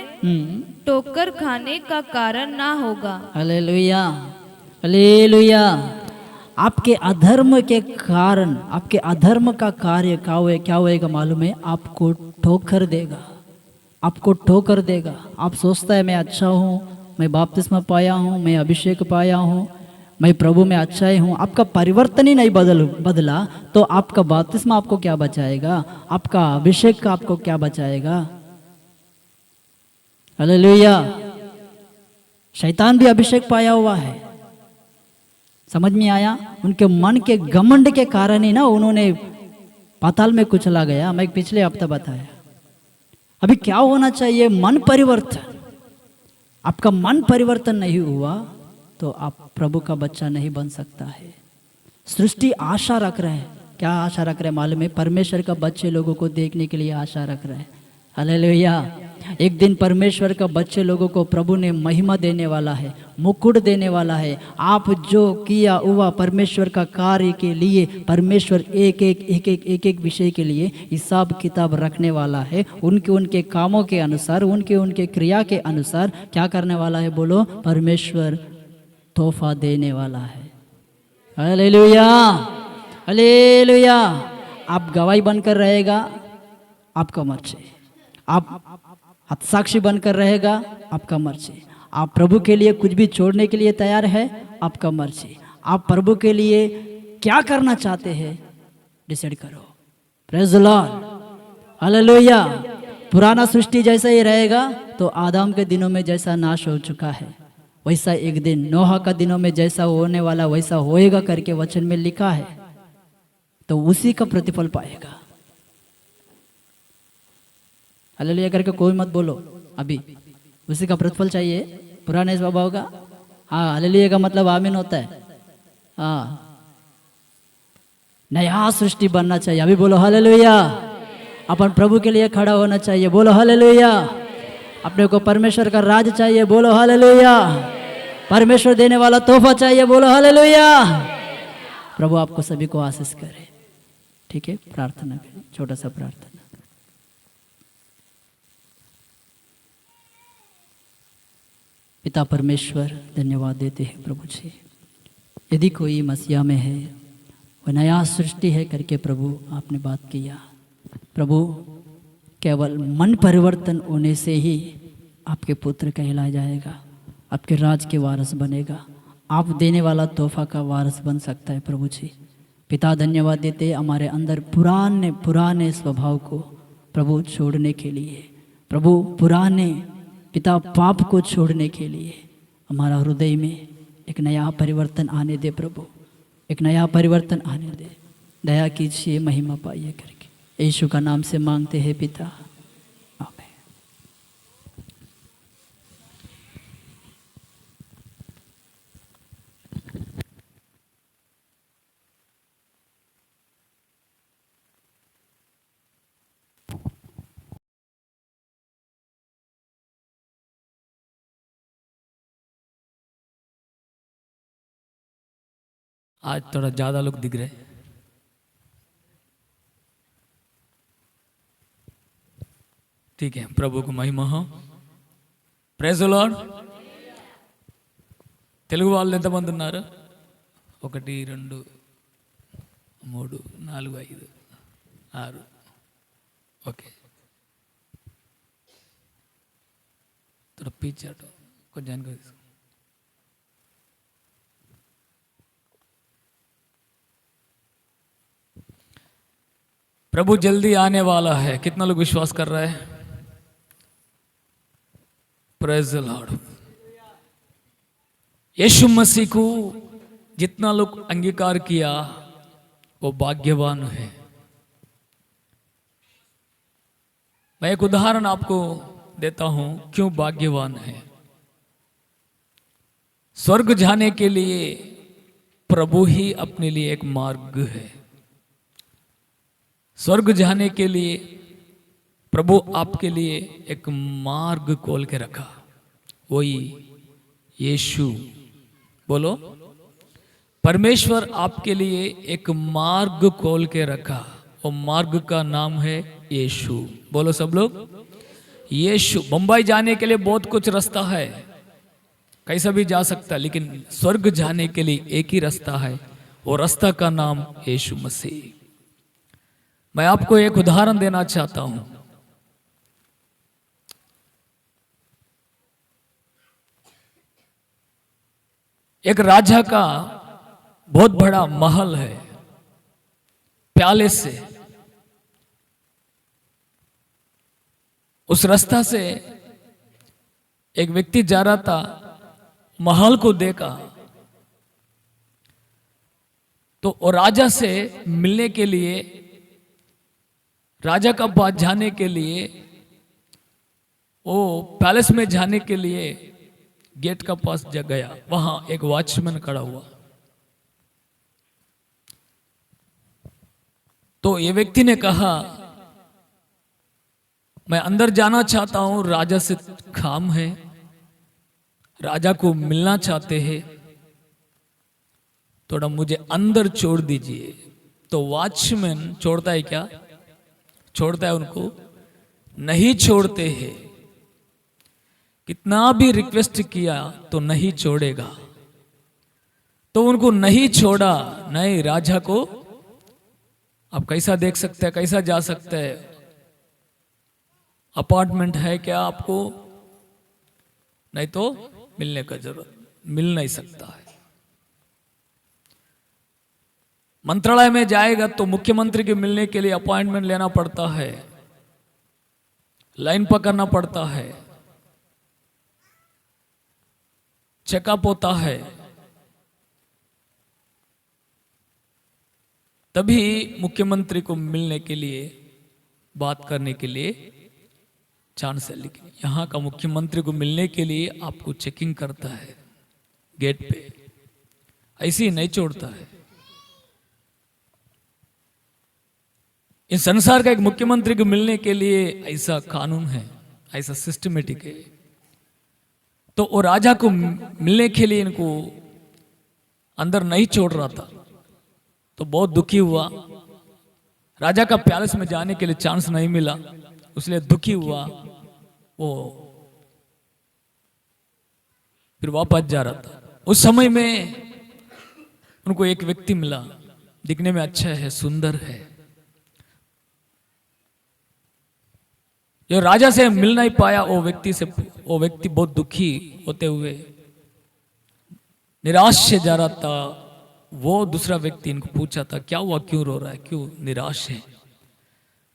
S4: ठोकर खाने का कारण ना होगा।
S1: Hallelujah, hallelujah. आपके अधर्म के कारण, आपके अधर्म का कार्य क्या होएगा मालूम है? आपको ठोकर देगा, आपको ठोकर देगा। आप सोचता है मैं अच्छा हूँ, मैं बपतिस्मा पाया हूँ, मैं अभिषेक पाया हूँ, मैं प्रभु में अच्छा ही हूँ। आपका परिवर्तन ही नहीं बदला तो आपका बपतिस्मा आपको क्या बचाएगा? आपका अभिषेक का आपको क्या बचाएगा? हालेलुया। शैतान भी अभिषेक पाया हुआ है, समझ में आया? उनके मन के घमंड के कारण ही ना उन्होंने पाताल में कुचला गया। मैं पिछले हफ्ते बताया। अभी क्या होना चाहिए? मन परिवर्तन। आपका मन परिवर्तन नहीं हुआ तो आप प्रभु का बच्चा नहीं बन सकता है। सृष्टि आशा रख रहा है, क्या आशा रख रहे हैं मालूम है? परमेश्वर का बच्चे लोगों को देखने के लिए आशा रख रहा है। हालेलुया। एक दिन परमेश्वर का बच्चे लोगों को प्रभु ने महिमा देने वाला है, मुकुट देने वाला है। आप जो किया हुआ परमेश्वर का कार्य के लिए परमेश्वर एक एक विषय के लिए हिसाब किताब रखने वाला है। उनके उनके कामों के अनुसार, उनके उनके क्रिया के अनुसार क्या करने वाला है? बोलो, परमेश्वर तोहफा देने वाला है। Hallelujah, hallelujah. आप गवाही बनकर रहेगा, आपका मर्जी। आप हतसाक्षी बनकर रहेगा, आपका मर्जी। आप प्रभु के लिए कुछ भी छोड़ने के लिए तैयार है, आपका मर्जी। आप प्रभु के लिए क्या करना चाहते हैं, डिसाइड करो। Praise the Lord, hallelujah. पुराना सृष्टि जैसा ही रहेगा तो आदम के दिनों में जैसा नाश हो चुका है, वैसा एक दिन नोहा का दिनों में जैसा होने वाला वैसा होएगा करके वचन में लिखा है। तो उसी का प्रतिफल पाएगा। हालेलुया करके कोई मत बोलो अभी, उसी का प्रतिफल चाहिए, पुराने स्वभाव का। हाँ, हालेलुया का मतलब आमीन होता है। हाँ, नया सृष्टि बनना चाहिए। अभी बोलो हालेलुया। अपन प्रभु के लिए खड़ा होना चाहिए, बोलो हालेलुया। अपने को परमेश्वर का राज चाहिए, बोलो हालेलुया। परमेश्वर देने वाला तोहफा चाहिए, बोलो हालेलुया। प्रभु आपको सभी को आशीष करे। ठीक है, प्रार्थना करें, छोटा सा प्रार्थना। पिता परमेश्वर, धन्यवाद देते हैं प्रभु जी। यदि कोई मसीहा में है, वह नया सृष्टि है करके प्रभु आपने बात किया। प्रभु, केवल मन परिवर्तन होने से ही आपके पुत्र कहलाया जाएगा, आपके राज के वारस बनेगा, आप देने वाला तोहफा का वारस बन सकता है प्रभु जी। पिता धन्यवाद देते हमारे अंदर पुराने पुराने स्वभाव को प्रभु छोड़ने के लिए, प्रभु पुराने पिता पाप को छोड़ने के लिए हमारा हृदय में एक नया परिवर्तन आने दे प्रभु, एक नया परिवर्तन आने दे। दया कीजिए, महिमा पाइए करके यीशु का नाम से मांगते हैं पिता, आमीन।
S5: आज थोड़ा ज्यादा लोग दिख रहे। ठीक है, प्रभु को महिमा हो। Praise the lord. తెలుగు వాళ్ళు ఎంతమంది ఉన్నారు? 1 2 3 4 5 6 ఓకే। थोड़ा पीछे हटो, कुछ जानकारी दो। प्रभु जल्दी आने वाला है, कितना लोग विश्वास कर रहे हैं? Praise the Lord. यीशु मसीह को जितना लोग अंगीकार किया वो भाग्यवान है। मैं एक उदाहरण आपको देता हूं क्यों भाग्यवान है। स्वर्ग जाने के लिए प्रभु ही अपने लिए एक मार्ग है। स्वर्ग जाने के लिए प्रभु आपके लिए एक मार्ग खोल के रखा, वही यीशु। बोलो, परमेश्वर आपके लिए एक मार्ग खोल के रखा, वो मार्ग का नाम है यीशु। बोलो सब लोग, यीशु। मुंबई जाने के लिए बहुत कुछ रास्ता है, कैसा भी जा सकता, लेकिन स्वर्ग जाने के लिए एक ही रास्ता है, वो रास्ता का नाम यीशु मसीह। मैं आपको एक उदाहरण देना चाहता हूं। एक राजा का बहुत बड़ा महल है, पैलेस से। उस रास्ता से एक व्यक्ति जा रहा था, महल को देखा तो वो राजा से मिलने के लिए, राजा का पास जाने के लिए, वो पैलेस में जाने के लिए गेट का पास जा गया। वहां एक वॉचमैन खड़ा हुआ। तो ये व्यक्ति ने कहा, मैं अंदर जाना चाहता हूं, राजा से काम है, राजा को मिलना चाहते हैं, थोड़ा मुझे अंदर छोड़ दीजिए। तो वॉचमैन छोड़ता है क्या? छोड़ता है उनको? नहीं छोड़ते हैं। कितना भी रिक्वेस्ट किया तो नहीं छोड़ेगा, तो उनको नहीं छोड़ा। नहीं, राजा को आप कैसा देख सकते हैं, कैसा जा सकते हैं? अपार्टमेंट है क्या आपको? नहीं तो मिलने का जरूरत, मिल नहीं सकता है। मंत्रालय में जाएगा तो मुख्यमंत्री के मिलने के लिए अपॉइंटमेंट लेना पड़ता है, लाइन पकड़ना पड़ता है, चेकअप होता है, तभी मुख्यमंत्री को मिलने के लिए, बात करने के लिए चांस है। लेकिन यहाँ का मुख्यमंत्री को मिलने के लिए आपको चेकिंग करता है गेट पे, ऐसे ही नहीं छोड़ता है। इस संसार का एक मुख्यमंत्री को मिलने के लिए ऐसा कानून है, ऐसा सिस्टमेटिक है। तो वो राजा को मिलने के लिए इनको अंदर नहीं छोड़ रहा था, तो बहुत दुखी हुआ। राजा का पैलेस में जाने के लिए चांस नहीं मिला, इसलिए दुखी हुआ। वो फिर वापस जा रहा था। उस समय में उनको एक व्यक्ति मिला, दिखने में अच्छा है, सुंदर है। जो राजा से मिल नहीं पाया, वो व्यक्ति बहुत दुखी होते हुए निराश से जा रहा था। वो दूसरा व्यक्ति इनको पूछा था, क्या हुआ, क्यों रो रहा है, क्यों निराश है?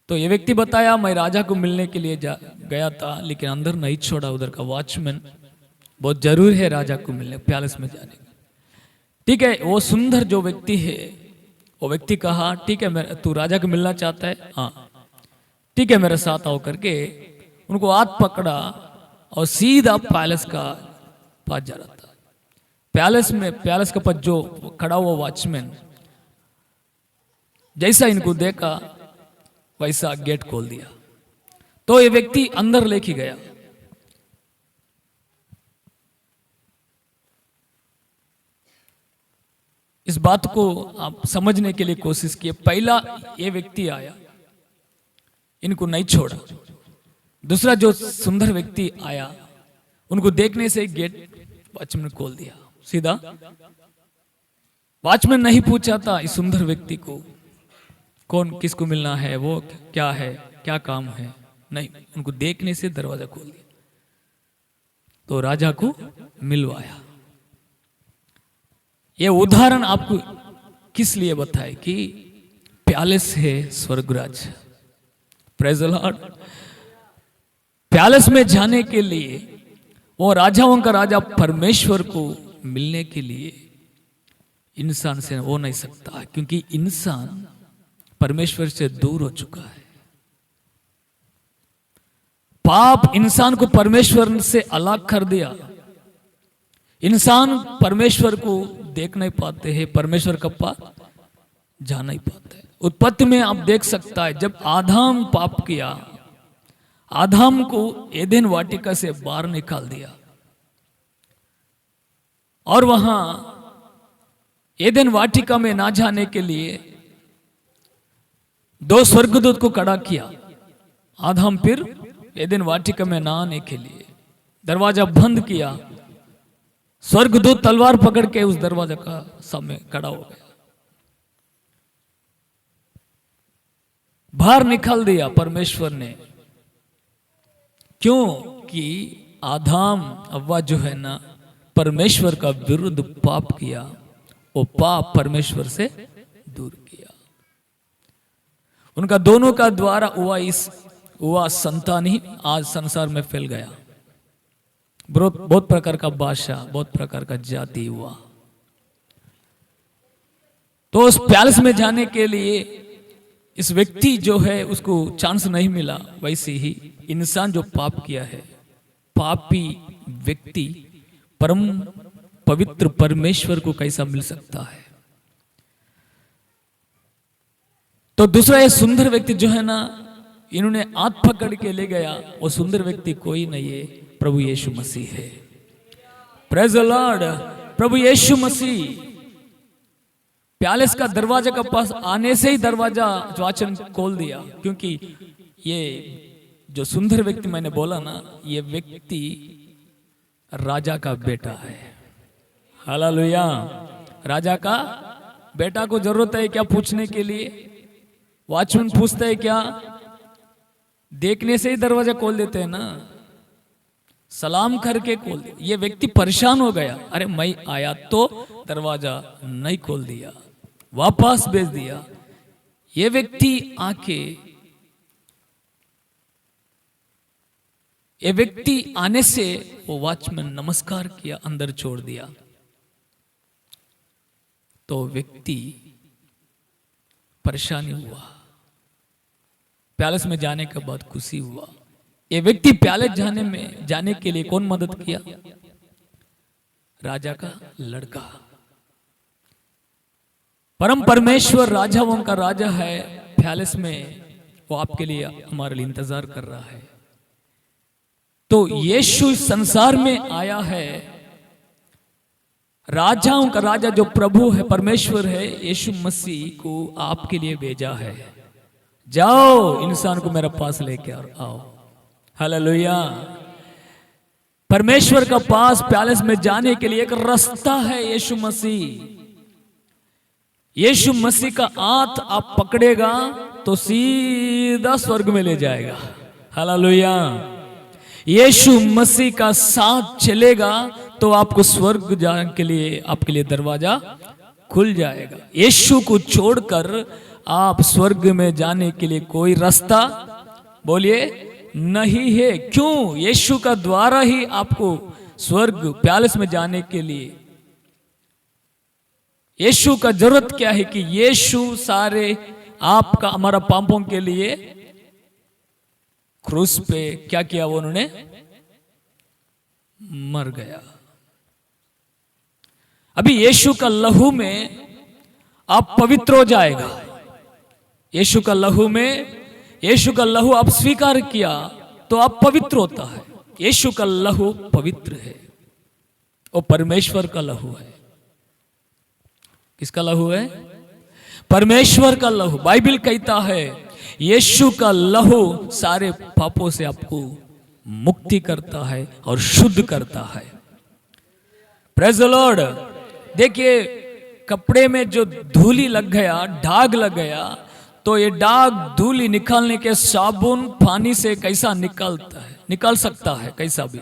S5: तो ये व्यक्ति बताया, मैं राजा को मिलने के लिए गया था, लेकिन अंदर नहीं छोड़ा उधर का वॉचमैन। बहुत जरूरी है राजा को मिलने, पैलेस में जाने का। ठीक है, वो सुंदर जो व्यक्ति है, वो व्यक्ति कहा, ठीक है, तू राजा को मिलना चाहता है? हाँ, ठीक है, मेरे साथ आओ करके उनको हाथ पकड़ा और सीधा पैलेस का पास जा रहा था। पैलेस के पास जो खड़ा हुआ वॉचमैन जैसा इनको देखा, वैसा गेट खोल दिया। तो ये व्यक्ति अंदर लेके गया। इस बात को आप समझने के लिए कोशिश किए। पहला ये व्यक्ति आया, इनको नहीं छोड़ा। दूसरा जो सुंदर व्यक्ति आया, उनको देखने से गेट वॉचमैन ने खोल दिया सीधा। वॉचमैन नहीं पूछा था इस सुंदर व्यक्ति को कौन, किसको मिलना है, वो क्या है, क्या काम है, नहीं, उनको देखने से दरवाजा खोल दिया। तो राजा को मिलवाया। ये उदाहरण आपको किस लिए बताए कि पैलेस है स्वर्गराज। Praise the Lord. पैलेस में जाने के लिए, वो राजाओं का राजा परमेश्वर को मिलने के लिए इंसान से हो नहीं सकता, क्योंकि इंसान परमेश्वर से दूर हो चुका है। पाप इंसान को परमेश्वर से अलग कर दिया। इंसान परमेश्वर को देख नहीं पाते हैं, परमेश्वर का पास जा नहीं पाते। उत्पत्ति में आप देख सकता है, जब आदम पाप किया, आदम को एदेन वाटिका से बाहर निकाल दिया और वहां एदेन वाटिका में ना जाने के लिए 2 स्वर्गदूत को खड़ा किया। आदम फिर एदेन वाटिका में ना आने के लिए दरवाजा बंद किया। स्वर्गदूत तलवार पकड़ के उस दरवाजा का सामने खड़ा हो गया, बाहर निकाल दिया परमेश्वर ने। क्यों? कि आदम अव्वा जो है ना, परमेश्वर का विरुद्ध पाप किया, वो पाप परमेश्वर से दूर किया। उनका दोनों का द्वारा हुआ संतान ही आज संसार में फैल गया। बहुत प्रकार का भाषा, बहुत प्रकार का जाति हुआ। तो उस पैलेस में जाने के लिए इस व्यक्ति जो है उसको चांस नहीं मिला। वैसे ही इंसान जो पाप किया है, पापी व्यक्ति परम पवित्र परमेश्वर को कैसा मिल सकता है? तो दूसरा ये सुंदर व्यक्ति जो है ना, इन्होंने हाथ पकड़ के ले गया, वो सुंदर व्यक्ति कोई नहीं है, प्रभु यीशु मसीह है। Praise the Lord. प्रभु यीशु मसीह पैलेस का दरवाजा के पास आने से ही दरवाजा वाचन खोल दिया, क्योंकि ये जो सुंदर व्यक्ति मैंने बोला ना, ये व्यक्ति राजा का बेटा है। हालेलुया। राजा का बेटा को जरूरत है क्या पूछने के लिए? वॉचमैन पूछता है क्या? देखने से ही दरवाजा खोल देते हैं ना, सलाम करके खोल दे। ये व्यक्ति परेशान हो गया, अरे मैं आया तो दरवाजा नहीं खोल दिया, वापस भेज दिया। ये व्यक्ति आके, ये व्यक्ति आने से वो वॉचमैन नमस्कार किया, अंदर छोड़ दिया। तो व्यक्ति परेशानी हुआ, पैलेस में जाने के बाद खुशी हुआ। ये व्यक्ति पैलेस जाने के लिए कौन मदद किया? राजा का लड़का। परम परमेश्वर राजाओं का राजा है, पैलेस में वो आपके लिए, हमारे लिए इंतजार कर रहा है। तो यीशु इस संसार में आया है, राजाओं का राजा जो प्रभु है, परमेश्वर है, यीशु मसीह को आपके लिए भेजा है। जाओ इंसान को मेरे पास लेके आओ। हालेलुया। परमेश्वर का पास पैलेस में जाने के लिए एक रास्ता है, यीशु मसीह। यीशु मसीह का हाथ आप पकड़ेगा तो सीधा स्वर्ग में ले जाएगा। हालेलुया। यीशु मसीह का साथ चलेगा तो आपको स्वर्ग जाने के लिए, आपके लिए दरवाजा खुल जाएगा। यीशु को छोड़कर आप स्वर्ग में जाने के लिए कोई रास्ता, बोलिए, नहीं है। क्यों? यीशु का द्वारा ही आपको स्वर्ग पैलेस में जाने के लिए, यीशु का जरूरत क्या है कि यीशु सारे आपका, हमारा पापों के लिए क्रूस पे क्या किया? वो उन्होंने मर गया। अभी यीशु का लहू में आप पवित्र हो जाएगा। यीशु का लहू में, यीशु का लहू आप स्वीकार किया तो आप पवित्र होता है। यीशु का लहू पवित्र है, वो परमेश्वर का लहू है। किसका लहू है? परमेश्वर का लहू। बाइबल कहता है यीशु का लहू सारे पापों से आपको मुक्ति करता है और शुद्ध करता है। Praise the Lord. देखिए, कपड़े में जो धूली लग गया, दाग लग गया, तो ये दाग धूली निकालने के साबुन पानी से कैसा निकलता है, निकाल सकता है कैसा भी,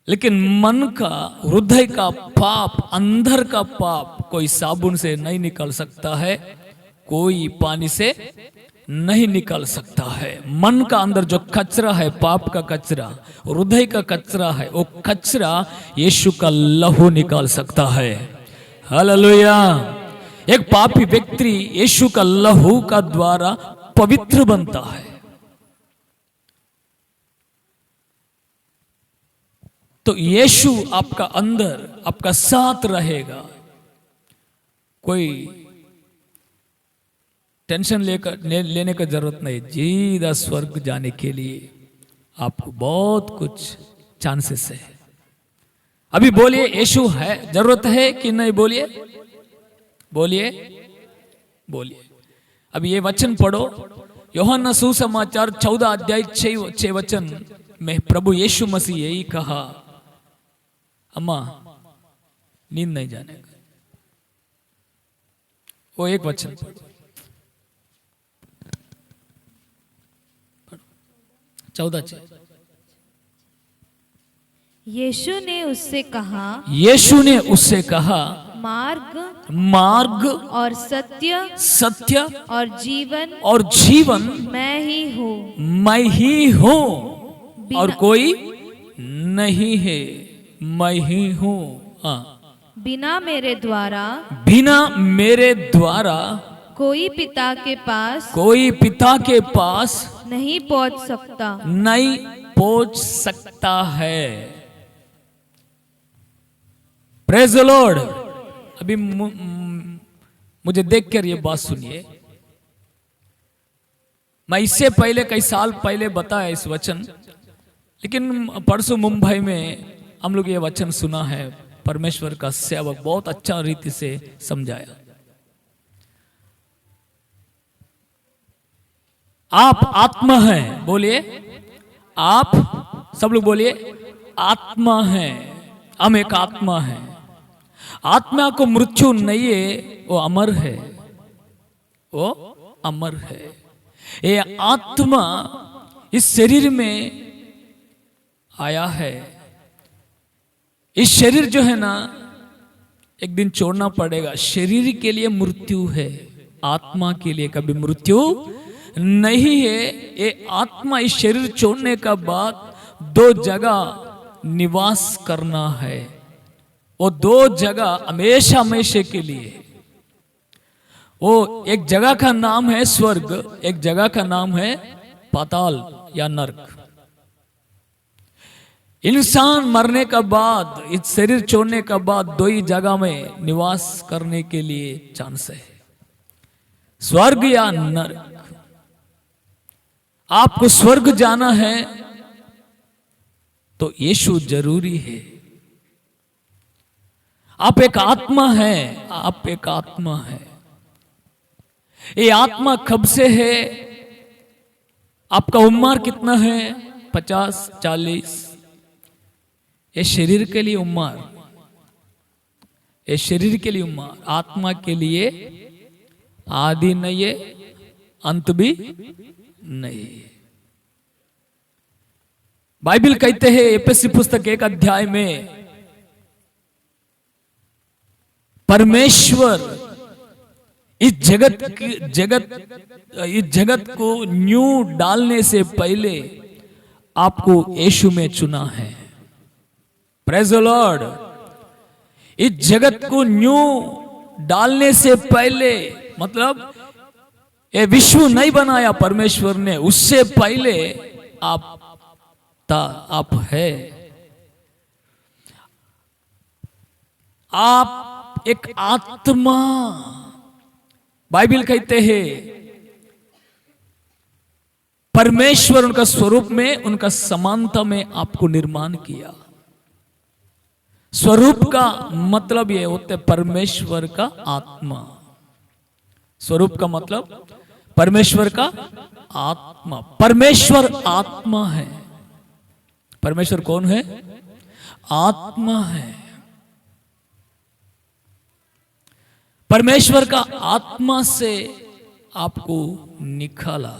S5: लेकिन मन का, हृदय का पाप, अंदर का पाप कोई साबुन से नहीं निकल सकता है, कोई पानी से नहीं निकल सकता है। मन का अंदर जो कचरा है, पाप का कचरा, हृदय का कचरा है, वो कचरा यीशु का लहू निकाल सकता है। हालेलुया। एक पापी व्यक्ति यीशु का लहू का द्वारा पवित्र बनता है। तो यीशु आपका अंदर, आपका साथ रहेगा। कोई टेंशन लेने का जरूरत नहीं। सीधा स्वर्ग जाने के लिए आपको बहुत कुछ चांसेस है। अभी बोलिए, यीशु है, जरूरत है कि नहीं? बोलिए, बोलिए, बोलिए। अब ये वचन पढ़ो, यूहन्ना सुसमाचार 14 अध्याय 6 वचन में प्रभु यीशु मसीह यही कहा, अम्मा नींद नहीं जाने का। वो एक वचन पढ़ो, 14:6।
S4: यीशु ने उससे कहा,
S5: यीशु ने उससे कहा,
S4: मार्ग
S5: और सत्य
S4: और जीवन मैं ही हूँ,
S5: मैं ही हूँ और कोई नहीं है, मैं ही हूँ।
S4: बिना मेरे द्वारा कोई पिता के पास नहीं पहुंच सकता है। Praise the Lord. अभी मुझे देखकर ये बात सुनिए,
S5: मैं इससे पहले कई साल पहले बताया इस वचन, लेकिन परसों मुंबई में हम लोग ये वचन सुना है, परमेश्वर का सेवक बहुत अच्छा रीति से समझाया। आप आत्मा हैं, बोलिए आप, सब लोग बोलिए आत्मा है, हम एक आत्मा है। आत्मा को मृत्यु नहीं है, वो अमर है, वो अमर है। ये आत्मा इस शरीर में आया है। इस शरीर जो है ना एक दिन छोड़ना पड़ेगा। शरीर के लिए मृत्यु है, आत्मा के लिए कभी मृत्यु नहीं है। ये आत्मा इस शरीर छोड़ने का बाद 2 जगह निवास करना है। वो 2 जगह हमेशा हमेशा के लिए। वो एक जगह का नाम है स्वर्ग, एक जगह का नाम है पाताल या नरक। इंसान मरने का बाद, इस शरीर छोड़ने का बाद 2 ही जगह में निवास करने के लिए चांस है, स्वर्ग या नरक। आपको स्वर्ग जाना है तो यीशु जरूरी है। आप एक आत्मा है, आप एक आत्मा है। ये आत्मा कब से है? आपका उम्र कितना है? 50, 40? ये शरीर के लिए उम्र, ये शरीर के लिए उम्र, आत्मा के लिए आदि नहीं है, अंत भी नहीं। बाइबल कहते हैं एफेसी पुस्तक 1 अध्याय में, परमेश्वर इस जगत को न्यू डालने से पहले आपको यीशु में चुना है। Praise the Lord. इस जगत को न्यू डालने से पहले, मतलब ये विश्व नहीं बनाया परमेश्वर ने, उससे पहले आप था, आप है। आप एक आत्मा, बाइबल कहते हैं परमेश्वर उनका स्वरूप में, उनका समानता में आपको निर्माण किया। स्वरूप का मतलब ये होता है परमेश्वर का आत्मा। स्वरूप का मतलब परमेश्वर का आत्मा। परमेश्वर आत्मा है। परमेश्वर कौन है? आत्मा है। परमेश्वर का आत्मा से आपको निकाला।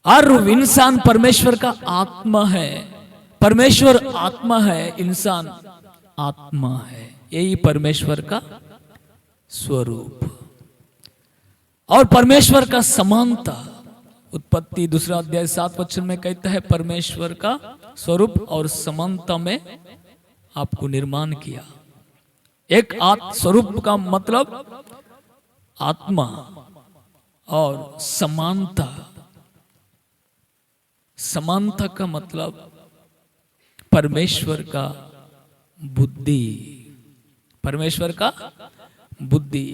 S5: हर इंसान परमेश्वर का आत्मा है। परमेश्वर आत्मा है, इंसान आत्मा है। यही परमेश्वर का स्वरूप और परमेश्वर का समानता। उत्पत्ति 2 अध्याय 7 वचन में कहता है परमेश्वर का स्वरूप और समानता में आपको निर्माण किया। एक स्वरूप का मतलब आत्मा और समानता। समानता का मतलब परमेश्वर का बुद्धि। परमेश्वर का बुद्धि।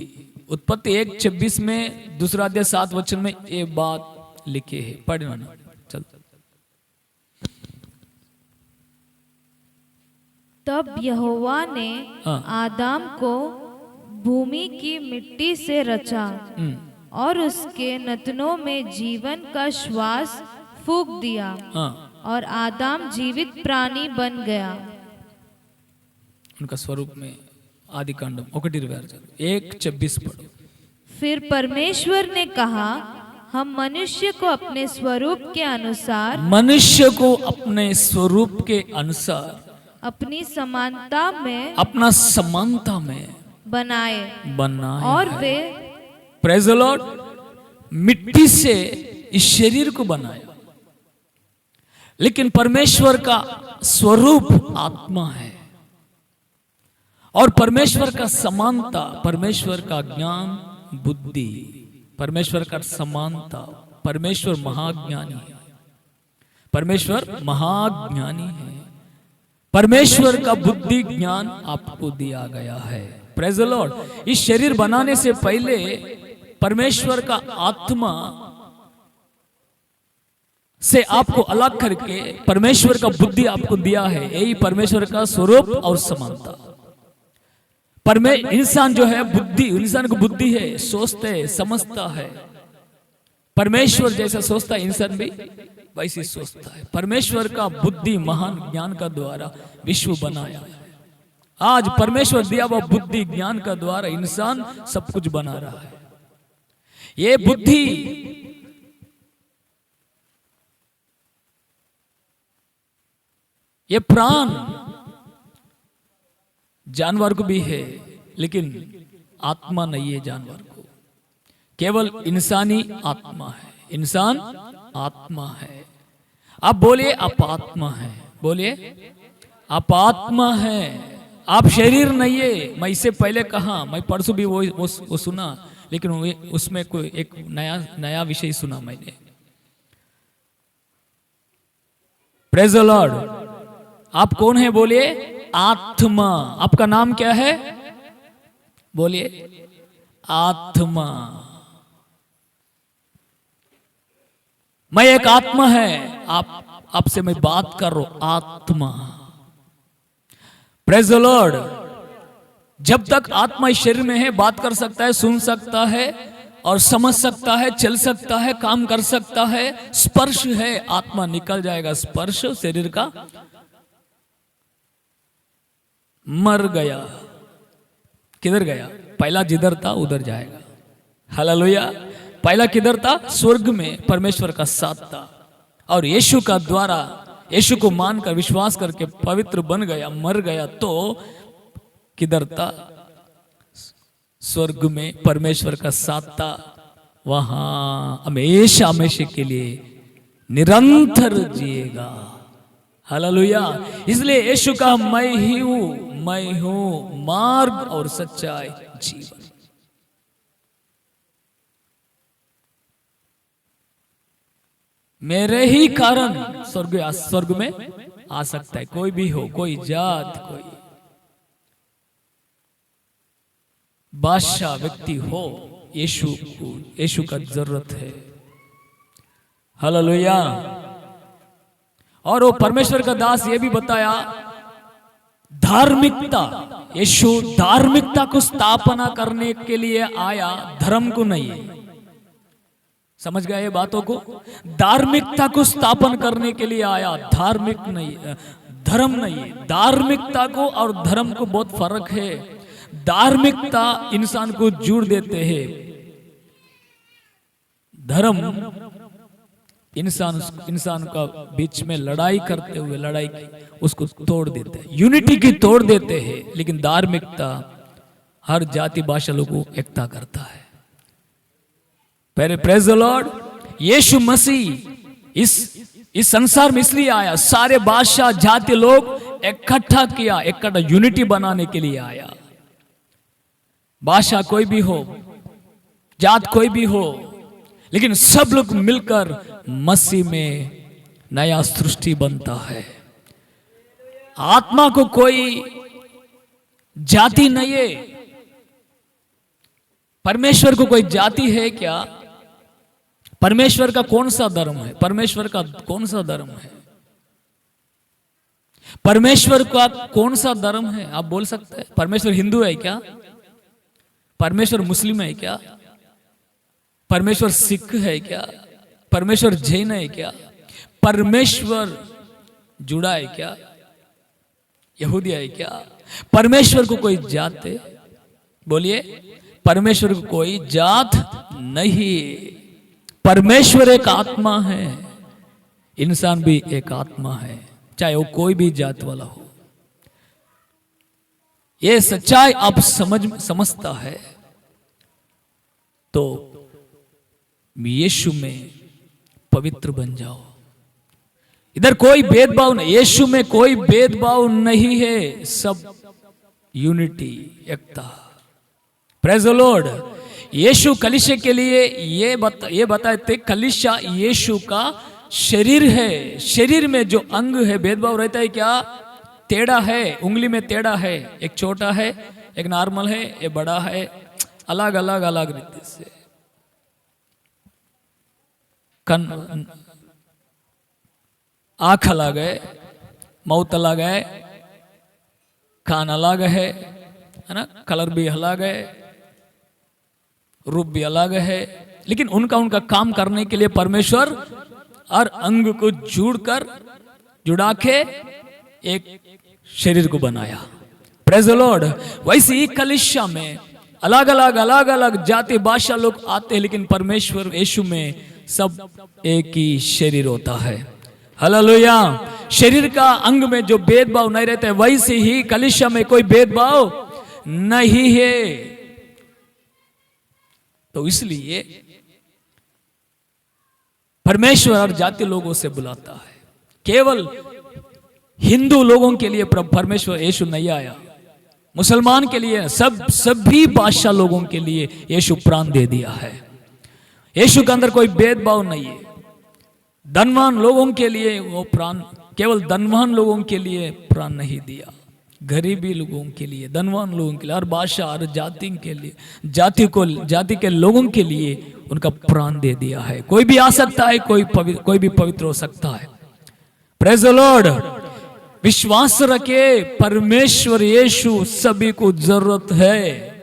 S5: उत्पत्ति 1:26 में 2 अध्याय 7 वचन में ये बात लिखी है। पढ़ना ना, चल।
S4: तब यहोवा ने आदम को भूमि की मिट्टी से रचा और उसके नथनों में जीवन का श्वास फूंक दिया और आदम जीवित प्राणी बन गया।
S5: उनका स्वरूप में आदि कांडम 1:26 पढ़ो।
S4: फिर परमेश्वर ने कहा, हम मनुष्य को अपने स्वरूप के अनुसार,
S5: मनुष्य को अपने स्वरूप के अनुसार,
S4: अपनी समानता में,
S5: अपना समानता में
S4: बनाए
S5: और वे, प्रेज़ द लॉर्ड, मिट्टी से इस शरीर को बनाया। लेकिन परमेश्वर का स्वरूप आत्मा है और परमेश्वर का समानता, परमेश्वर का ज्ञान, बुद्धि, परमेश्वर का समानता। परमेश्वर महाज्ञानी है। परमेश्वर महाज्ञानी है। परमेश्वर का बुद्धि ज्ञान आपको दिया गया है। Praise the Lord. इस शरीर बनाने से पहले परमेश्वर का आत्मा से आपको अलग करके परमेश्वर का बुद्धि आपको दिया है। यही परमेश्वर का स्वरूप और समानता। इंसान जो है बुद्धि, इंसान को बुद्धि है, सोचते है, समझता है। परमेश्वर जैसा सोचता है इंसान भी वैसे सोचता है। परमेश्वर का बुद्धि महान ज्ञान का द्वारा विश्व बनाया है। आज परमेश्वर दिया हुआ बुद्धि ज्ञान का द्वारा इंसान सब कुछ बना रहा है। ये बुद्धि ये प्राण जानवर को भी है, लेकिन आत्मा नहीं है जानवर को, केवल इंसानी आत्मा है। इंसान आत्मा है। आप बोलिए आप आत्मा है, बोलिए आप आत्मा है, आप शरीर नहीं है। मैं इससे पहले कहा, मैं परसों भी वो सुना, लेकिन उसमें कोई एक नया विषय सुना मैंने। Praise the Lord. आप कौन है बोलिए? आत्मा। आपका नाम क्या है? बोलिए आत्मा। मैं एक आत्मा है। आपसे मैं बात कर रहा हूं, आत्मा। Praise the Lord. जब तक आत्मा इस शरीर में है, बात कर सकता है, सुन सकता है और समझ सकता है, चल सकता है, काम कर सकता है। स्पर्श है, आत्मा निकल जाएगा स्पर्श शरीर का, मर गया। किधर गया? पहला जिधर था उधर जाएगा। हालेलुया। पहला किधर था? स्वर्ग में परमेश्वर का साथ था। और यीशु का द्वारा, यीशु को मानकर विश्वास करके पवित्र बन गया, मर गया, तो किधर था? स्वर्ग में परमेश्वर का साथ था। वहां हमेशा हमेशा के लिए निरंतर जिएगा। हालेलुया। इसलिए यीशु का मैं हूं मार्ग और सच्चाई जीवन। मेरे ही कारण स्वर्ग में आ सकता है। कोई भी हो, कोई जात, कोई बादशाह व्यक्ति हो, यीशु का जरूरत है। हालेलुया। और वो परमेश्वर का दास ये भी बताया, धार्मिकता, यीशु धार्मिकता को स्थापना करने के लिए आया, धर्म को नहीं। समझ गए ये बातों को? धार्मिकता को स्थापन करने के लिए आया, धार्मिक नहीं, धर्म नहीं। धार्मिकता को और धर्म को बहुत फर्क है। धार्मिकता इंसान को जोड़ देते हैं, धर्म इंसान का बीच में लड़ाई करते हुए उसको तोड़ देते हैं, यूनिटी की तोड़ देते हैं। लेकिन धार्मिकता हर जाति भाषा लोगों को एकता करता है। Praise the Lord. यीशु मसीह इस संसार में इसलिए आया, सारे भाषा जाति लोग इकट्ठा किया, इकट्ठा यूनिटी बनाने के लिए आया। भाषा कोई भी हो, जात कोई भी हो, लेकिन सब लोग मिलकर मसीह में नया सृष्टि बनता है। आत्मा को कोई जाति नहीं है। परमेश्वर को कोई जाति है क्या? परमेश्वर का कौन सा धर्म है? परमेश्वर का कौन सा धर्म है? परमेश्वर का कौन सा धर्म है? आप बोल सकते हैं। परमेश्वर हिंदू है क्या? परमेश्वर मुस्लिम है क्या? परमेश्वर सिख है क्या? परमेश्वर जैन है क्या? परमेश्वर जुड़ा है क्या? यहूदी है क्या? परमेश्वर को कोई जात है? बोलिए, परमेश्वर को कोई जात नहीं। परमेश्वर एक आत्मा है, इंसान भी एक आत्मा है, चाहे वो कोई भी जात वाला हो। ये सच्चाई आप समझता है तो यीशु में पवित्र बन जाओ। इधर कोई भेदभाव नहीं, यीशु में कोई भेदभाव नहीं है, सब यूनिटी, एकता। Praise the Lord. यीशु कलीसिया के लिए ये बताए थे, कलीसिया यीशु का शरीर है। शरीर में जो अंग है, भेदभाव रहता है क्या? टेढ़ा है, उंगली में टेढ़ा है, एक छोटा है, एक नॉर्मल है, एक बड़ा है, अलग अलग रीति से। कन आँख अलग है, मौत अलग है, कान अलग है ना, कलर भी अलग है, रूप भी अलग है, लेकिन उनका काम करने के लिए परमेश्वर हर अंग को जुड़ा के एक शरीर को बनाया। Praise the Lord. वैसे ही कलीसिया में अलग अलग जाति भाषा लोग आते हैं, लेकिन परमेश्वर यीशु में सब एक ही शरीर होता है। हालेलुया। शरीर का अंग में जो भेदभाव नहीं रहता है, वैसे ही कलीसिया में कोई भेदभाव नहीं है। तो इसलिए परमेश्वर हर जाति लोगों से बुलाता है। केवल हिंदू लोगों के लिए परमेश्वर यीशु नहीं आया, मुसलमान के लिए सभी भाषा लोगों के लिए यीशु प्राण दे दिया है। यीशु के अंदर कोई भेदभाव नहीं है। धनवान लोगों के लिए वो प्राण, केवल धनवान लोगों के लिए प्राण नहीं दिया, गरीबी लोगों के लिए, धनवान लोगों के लिए, हर भाषा हर जाति के लिए, जाति के लोगों के लिए उनका प्राण दे दिया है। कोई भी आ सकता है, कोई भी पवित्र हो सकता है। Praise the Lord. विश्वास रखे, परमेश्वर यीशु सभी को जरूरत है।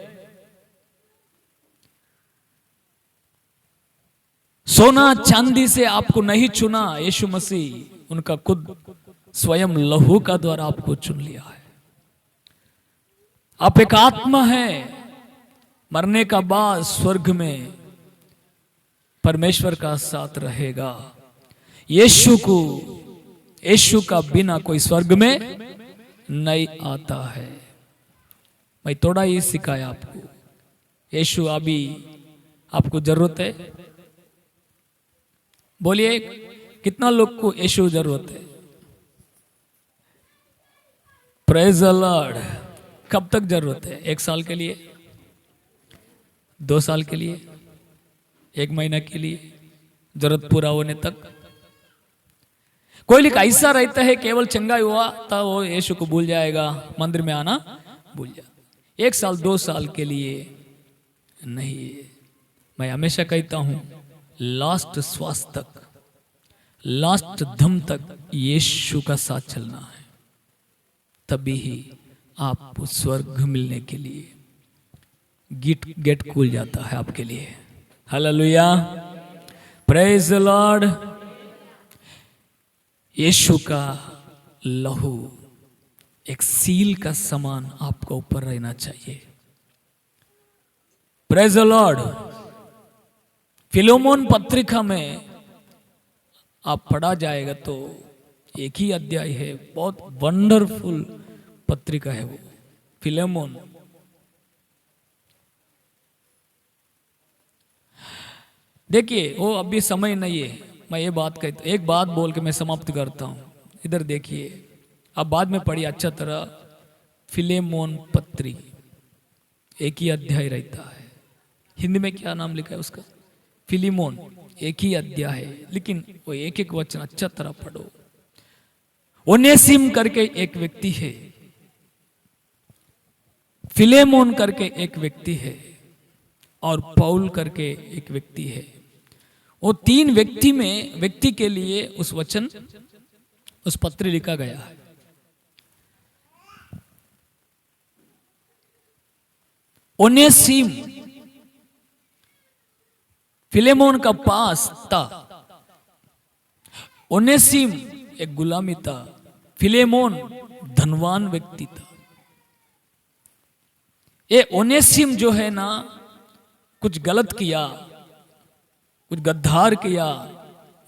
S5: सोना चांदी से आपको नहीं चुना, यीशु मसीह उनका खुद स्वयं लहू का द्वारा आपको चुन लिया है। आप एक आत्मा है, मरने का बाद स्वर्ग में परमेश्वर का साथ रहेगा। यीशु का बिना कोई स्वर्ग में नहीं आता है। मैं थोड़ा ये सिखाया आपको। यीशु अभी आपको जरूरत है? बोलिए, कितना लोग को यीशु जरूरत है? Praise the Lord. कब तक जरूरत है? 1 साल के लिए, 2 साल के लिए, 1 महीना के लिए, जरूरत पूरा होने तक? कोई लोग ऐसा रहता है, केवल चंगाई हुआ तो वो यीशु को भूल जाएगा, मंदिर में आना भूल जाएगा। 1 साल 2 साल के लिए नहीं। मैं हमेशा कहता हूं, लास्ट श्वास तक, लास्ट दम तक यीशु का साथ चलना है, तभी ही आप स्वर्ग मिलने के लिए गेट खुल जाता है आपके लिए। हालेलुया। Praise the Lord. यीशु का लहू एक सील का समान आपका ऊपर रहना चाहिए। Praise the Lord. फिलोमोन पत्रिका में आप पढ़ा जाएगा तो एक ही अध्याय है, बहुत वंडरफुल पत्रिका है वो फिलोमोन। देखिए, वो अभी समय नहीं है, मैं ये बात कहता, एक बात बोल के मैं समाप्त करता हूं। इधर देखिए, अब बाद में पढ़िए अच्छा तरह। फिलेमोन पत्री एक ही अध्याय रहता है। हिंदी में क्या नाम लिखा है उसका? फिलिमोन। एक ही अध्याय है, लेकिन वो एक वचन अच्छा तरह पढ़ो। ओनेसिम करके एक व्यक्ति है, फिलेमोन करके एक व्यक्ति है, और पौल करके एक व्यक्ति है। वो 3 व्यक्ति के लिए उस पत्र लिखा गया है। ओनेसिम फिलेमोन का पास था। ओनेसिम एक गुलामी था, फिलेमोन धनवान व्यक्ति था। ये ओनेसिम जो है ना, कुछ गलत किया, कुछ गद्दार किया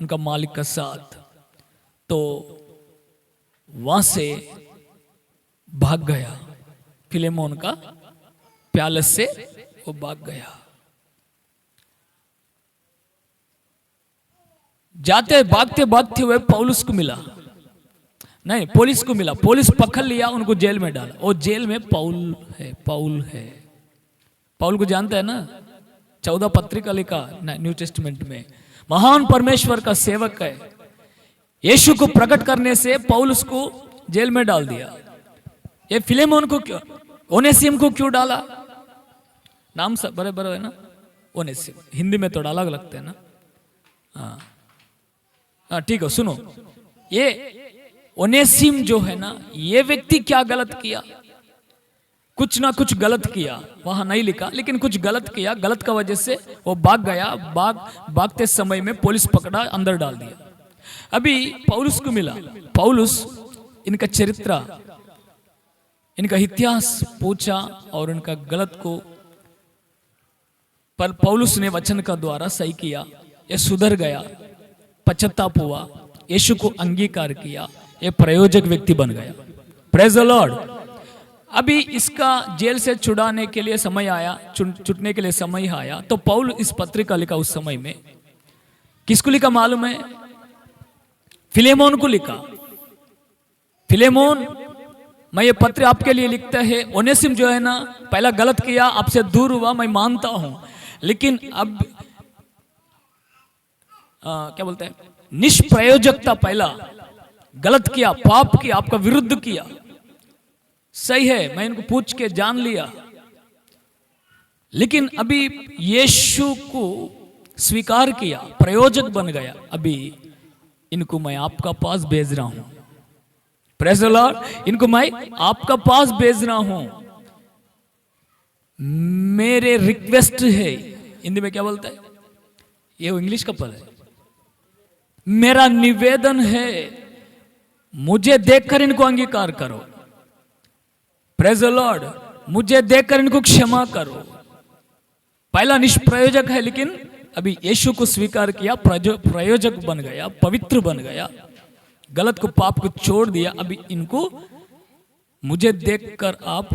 S5: उनका मालिक का साथ, तो वहां से भाग गया। फिलेमोन का प्यालेस से वो भाग गया। भागते हुए पौलुस को मिला, नहीं पुलिस को मिला। पुलिस पकड़ लिया, उनको जेल में डाला। और जेल में पौल है। पौल को जानते हैं ना, 14 पत्रिका लिखा न्यू टेस्टमेंट में। महान परमेश्वर का सेवक है। यीशु को प्रकट करने से पौलुस को जेल में डाल दिया। ये फिलेमोन को क्यों, ओनेसिम को क्यों डाला? नाम सब बराबर है ना, ओनेसिम। हिंदी में थोड़ा अलग लगता है ना। हाँ, ठीक है सुनो, ये ओनेसिम जो है ना, ये व्यक्ति क्या गलत किया? कुछ ना कुछ गलत किया, वहां नहीं लिखा, लेकिन कुछ गलत किया। गलत का वजह से वो भाग गया। भागते समय में पुलिस पकड़ा, अंदर डाल दिया। अभी पौलुस को मिला। पौलुस इनका चरित्र, इनका इतिहास पूछा और उनका गलत को पर पौलुस ने वचन का द्वारा सही किया। ये सुधर गया, पश्चाताप हुआ, यीशु को अंगीकार किया, ये प्रयोजक व्यक्ति बन गया। Praise the Lord. अभी इसका जेल से छुड़ाने के लिए समय आया, छुटने के लिए समय आया, तो पौल इस पत्रिका लिखा। उस समय में किसको लिखा मालूम है? फिलेमोन को लिखा। फिलेमोन, मैं ये पत्र आपके लिए लिखता है। ओनेसिम जो है ना, पहला गलत किया, आपसे दूर हुआ, मैं मानता हूं, लेकिन अब क्या बोलते हैं, निष्प्रयोजकता, पहला गलत किया, पाप किया, आपका विरुद्ध किया, सही है, मैं इनको पूछ के जान लिया, लेकिन अभी यीशु को स्वीकार किया, प्रयोजक बन गया। अभी इनको मैं आपका पास भेज रहा हूं। Praise the Lord. इनको मैं आपका पास भेज रहा हूं। मेरे रिक्वेस्ट है, हिंदी में क्या बोलता है, ये इंग्लिश का पद है, मेरा निवेदन है, मुझे देखकर इनको अंगीकार करो। Praise the Lord. मुझे देखकर इनको क्षमा करो। पहला निष्प्रयोजक है, लेकिन अभी यीशु को स्वीकार किया, प्रयोजक बन गया, पवित्र बन गया, गलत को, पाप को छोड़ दिया। अभी इनको मुझे देखकर आप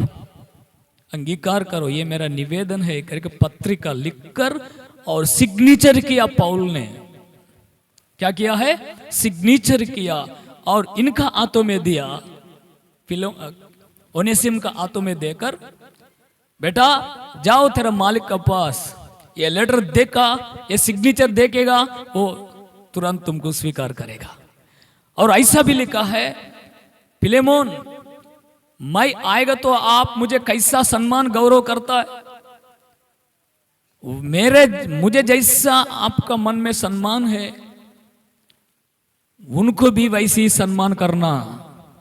S5: अंगीकार करो, ये मेरा निवेदन है करके पत्रिका लिखकर और सिग्नेचर किया। पौल ने क्या किया है? सिग्नेचर किया और इनका हाथों में दिया, ओनेसिम का हाथों में देकर, बेटा जाओ तेरा मालिक के पास, ये लेटर देखा, ये सिग्नेचर देखेगा, वो तुरंत तुमको स्वीकार करेगा। और ऐसा भी लिखा है, फिलेमोन, मैं आएगा तो आप मुझे कैसा सम्मान गौरव करता है, मुझे जैसा आपका मन में सम्मान है, उनको भी वैसे ही सम्मान करना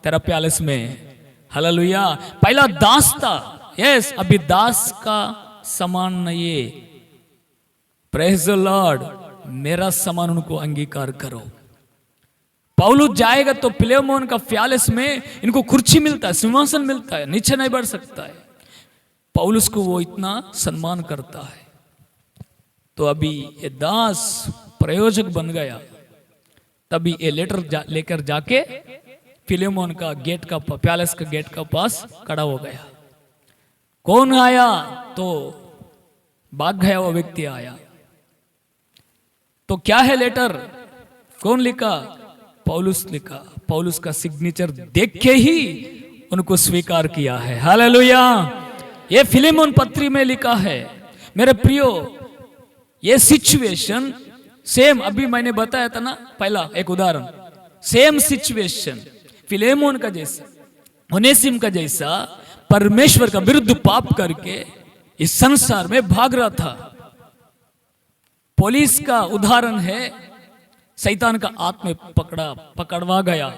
S5: तेरा पैलेस में। हालेलुया। पहला दास था, यस, अभी दास का समान नहीं है। Praise the Lord. मेरा समान उनको अंगीकार करो। पौलुस जाएगा तो फिलेमोन का प्यालेस में इनको कुर्सी मिलता है, सिंहासन मिलता है, नीचे नहीं बढ़ सकता है। पौलुस को वो इतना सम्मान करता है। तो अभी ये दास प्रयोजक बन गया। तभी ये लेटर लेकर जाके फिलेमोन का गेट का, पैलेस का गेट का पास खड़ा हो गया। कौन आया? तो भाग गया वो व्यक्ति आया। तो क्या है लेटर? कौन लिखा? पौलुस लिखा। पौलुस का सिग्नेचर देख के ही उनको स्वीकार किया है। हालेलुया। ये फिलेमोन पत्री में लिखा है। मेरे प्रियो, ये सिचुएशन सेम, अभी मैंने बताया था ना, पहला एक उदाहरण, सेम सिचुएशन फिलेमोन का जैसा, ओनेसिम का जैसा, परमेश्वर का विरुद्ध पाप करके इस संसार में भाग रहा था। पुलिस का उदाहरण है, शैतान का हाथ में पकड़वा गया,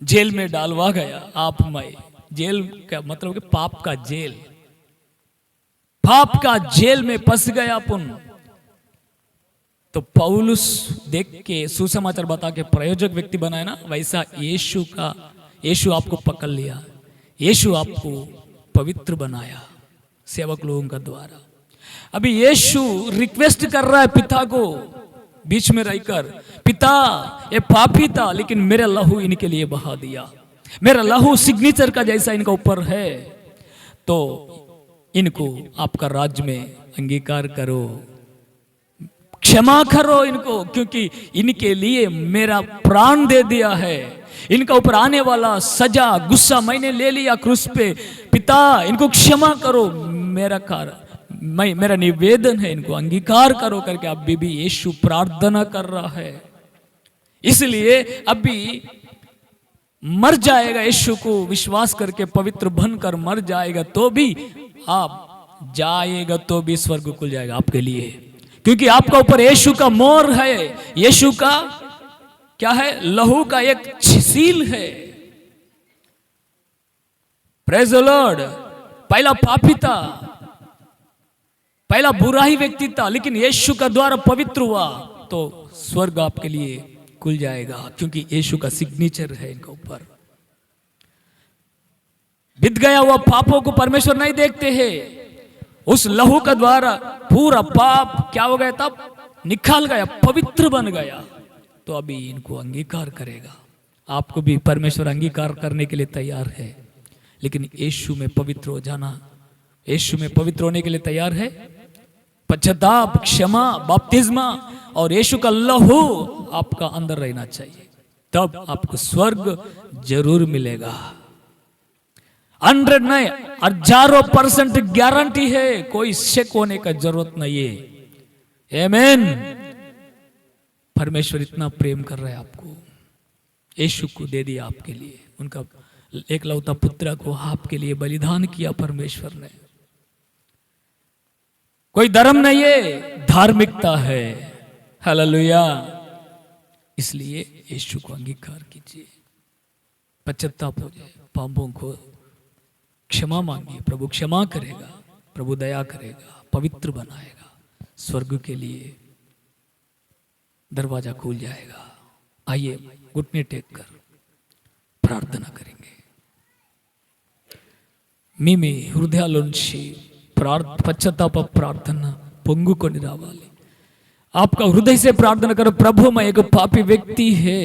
S5: जेल में डालवा गया। आप मैं, जेल का मतलब कि पाप का जेल, पाप का जेल में फंस गया अपन। तो पौलुस देख के सुसमाचार बता के प्रयोजक व्यक्ति बनाया ना, वैसा यीशु आपको पकड़ लिया, यीशु आपको पवित्र बनाया सेवक लोगों का द्वारा। अभी यीशु रिक्वेस्ट कर रहा है पिता को, बीच में रहकर, पिता ये पापी था, लेकिन मेरा लहू इनके लिए बहा दिया, मेरा लहू सिग्नेचर का जैसा इनका ऊपर है, तो इनको आपका राज्य में अंगीकार करो, क्षमा करो इनको, क्योंकि इनके लिए मेरा प्राण दे दिया है। इनका ऊपर आने वाला सजा, गुस्सा मैंने ले लिया क्रूस पे। पिता इनको क्षमा करो, मेरा निवेदन है, इनको अंगीकार करो करके अभी भी यीशु प्रार्थना कर रहा है। इसलिए अभी मर जाएगा, यीशु को विश्वास करके पवित्र बनकर मर जाएगा, तो भी आप जाएगा, तो भी स्वर्ग खुल जाएगा आपके लिए, क्योंकि आपका ऊपर यीशु का मोहर है, यीशु का क्या है? लहू का एक सील है। Praise the Lord. पहला पापी था, पहला बुरा ही व्यक्ति था, लेकिन यीशु का द्वारा पवित्र हुआ तो स्वर्ग आपके लिए खुल जाएगा, क्योंकि यीशु का सिग्नेचर है इनके ऊपर। बीत गया हुआ पापों को परमेश्वर नहीं देखते हैं, उस लहू का द्वारा पूरा पाप क्या हो गया? तब निकाल गया, पवित्र बन गया। तो अभी इनको अंगीकार करेगा। आपको भी परमेश्वर अंगीकार करने के लिए तैयार है, लेकिन यीशु में पवित्र हो जाना, यीशु में पवित्र होने के लिए तैयार है। पश्चाताप, क्षमा, बपतिस्मा और यीशु का लहू आपका अंदर रहना चाहिए, तब आपको स्वर्ग जरूर मिलेगा। 100 नहीं, 1000% गारंटी है, कोई शक होने का जरूरत नहीं है। आमीन। परमेश्वर इतना प्रेम कर रहा है आपको, यीशु को दे दिया आपके लिए, उनका एकलौता पुत्र को आपके लिए बलिदान किया परमेश्वर ने। कोई धर्म नहीं है, धार्मिकता है। हालेलुया। इसलिए यीशु को अंगीकार कीजिए, पश्चाताप हो जाए, पापों को क्षमा मांगिए, प्रभु क्षमा करेगा, प्रभु दया करेगा, पवित्र बनाएगा, स्वर्ग के लिए दरवाजा खुल जाएगा। आइए घुटने टेक कर प्रार्थना करेंगे। మీ హృదయాల్లోంచి పశ్చాత్తాప ప్రార్థన పొంగుకొని రావాలి। आपका हृदय से प्रार्थना करो, प्रभु मैं एक पापी व्यक्ति है,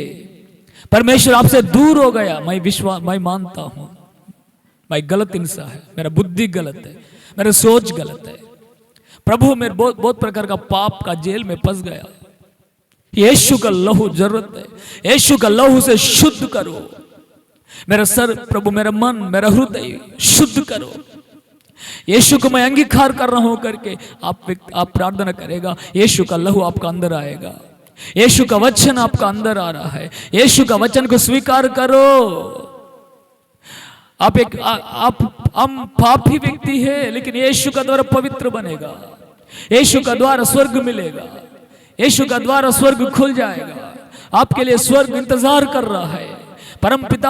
S5: परमेश्वर आपसे दूर हो गया, मैं मानता हूं मैं गलत इंसान है, मेरा बुद्धि गलत है, मेरा सोच गलत है, प्रभु मैं बहुत प्रकार का पाप का जेल में फंस गया। यीशु का लहू जरूरत है, यीशु का लहू से शुद्ध करो मेरा सर, प्रभु मेरा मन, मेरा हृदय शुद्ध करो। यीशु को मैं अंगीकार कर रहा हूं करके आप प्रार्थना करेगा, यीशु का लहू आपका अंदर आएगा, यीशु का वचन आपका अंदर आ रहा है, यीशु का वचन को स्वीकार करो। हम पापी व्यक्ति है, लेकिन यीशु का द्वारा पवित्र बनेगा, यीशु का द्वारा स्वर्ग मिलेगा, यीशु का द्वारा स्वर्ग खुल जाएगा। आपके लिए स्वर्ग इंतजार कर रहा है। परम पिता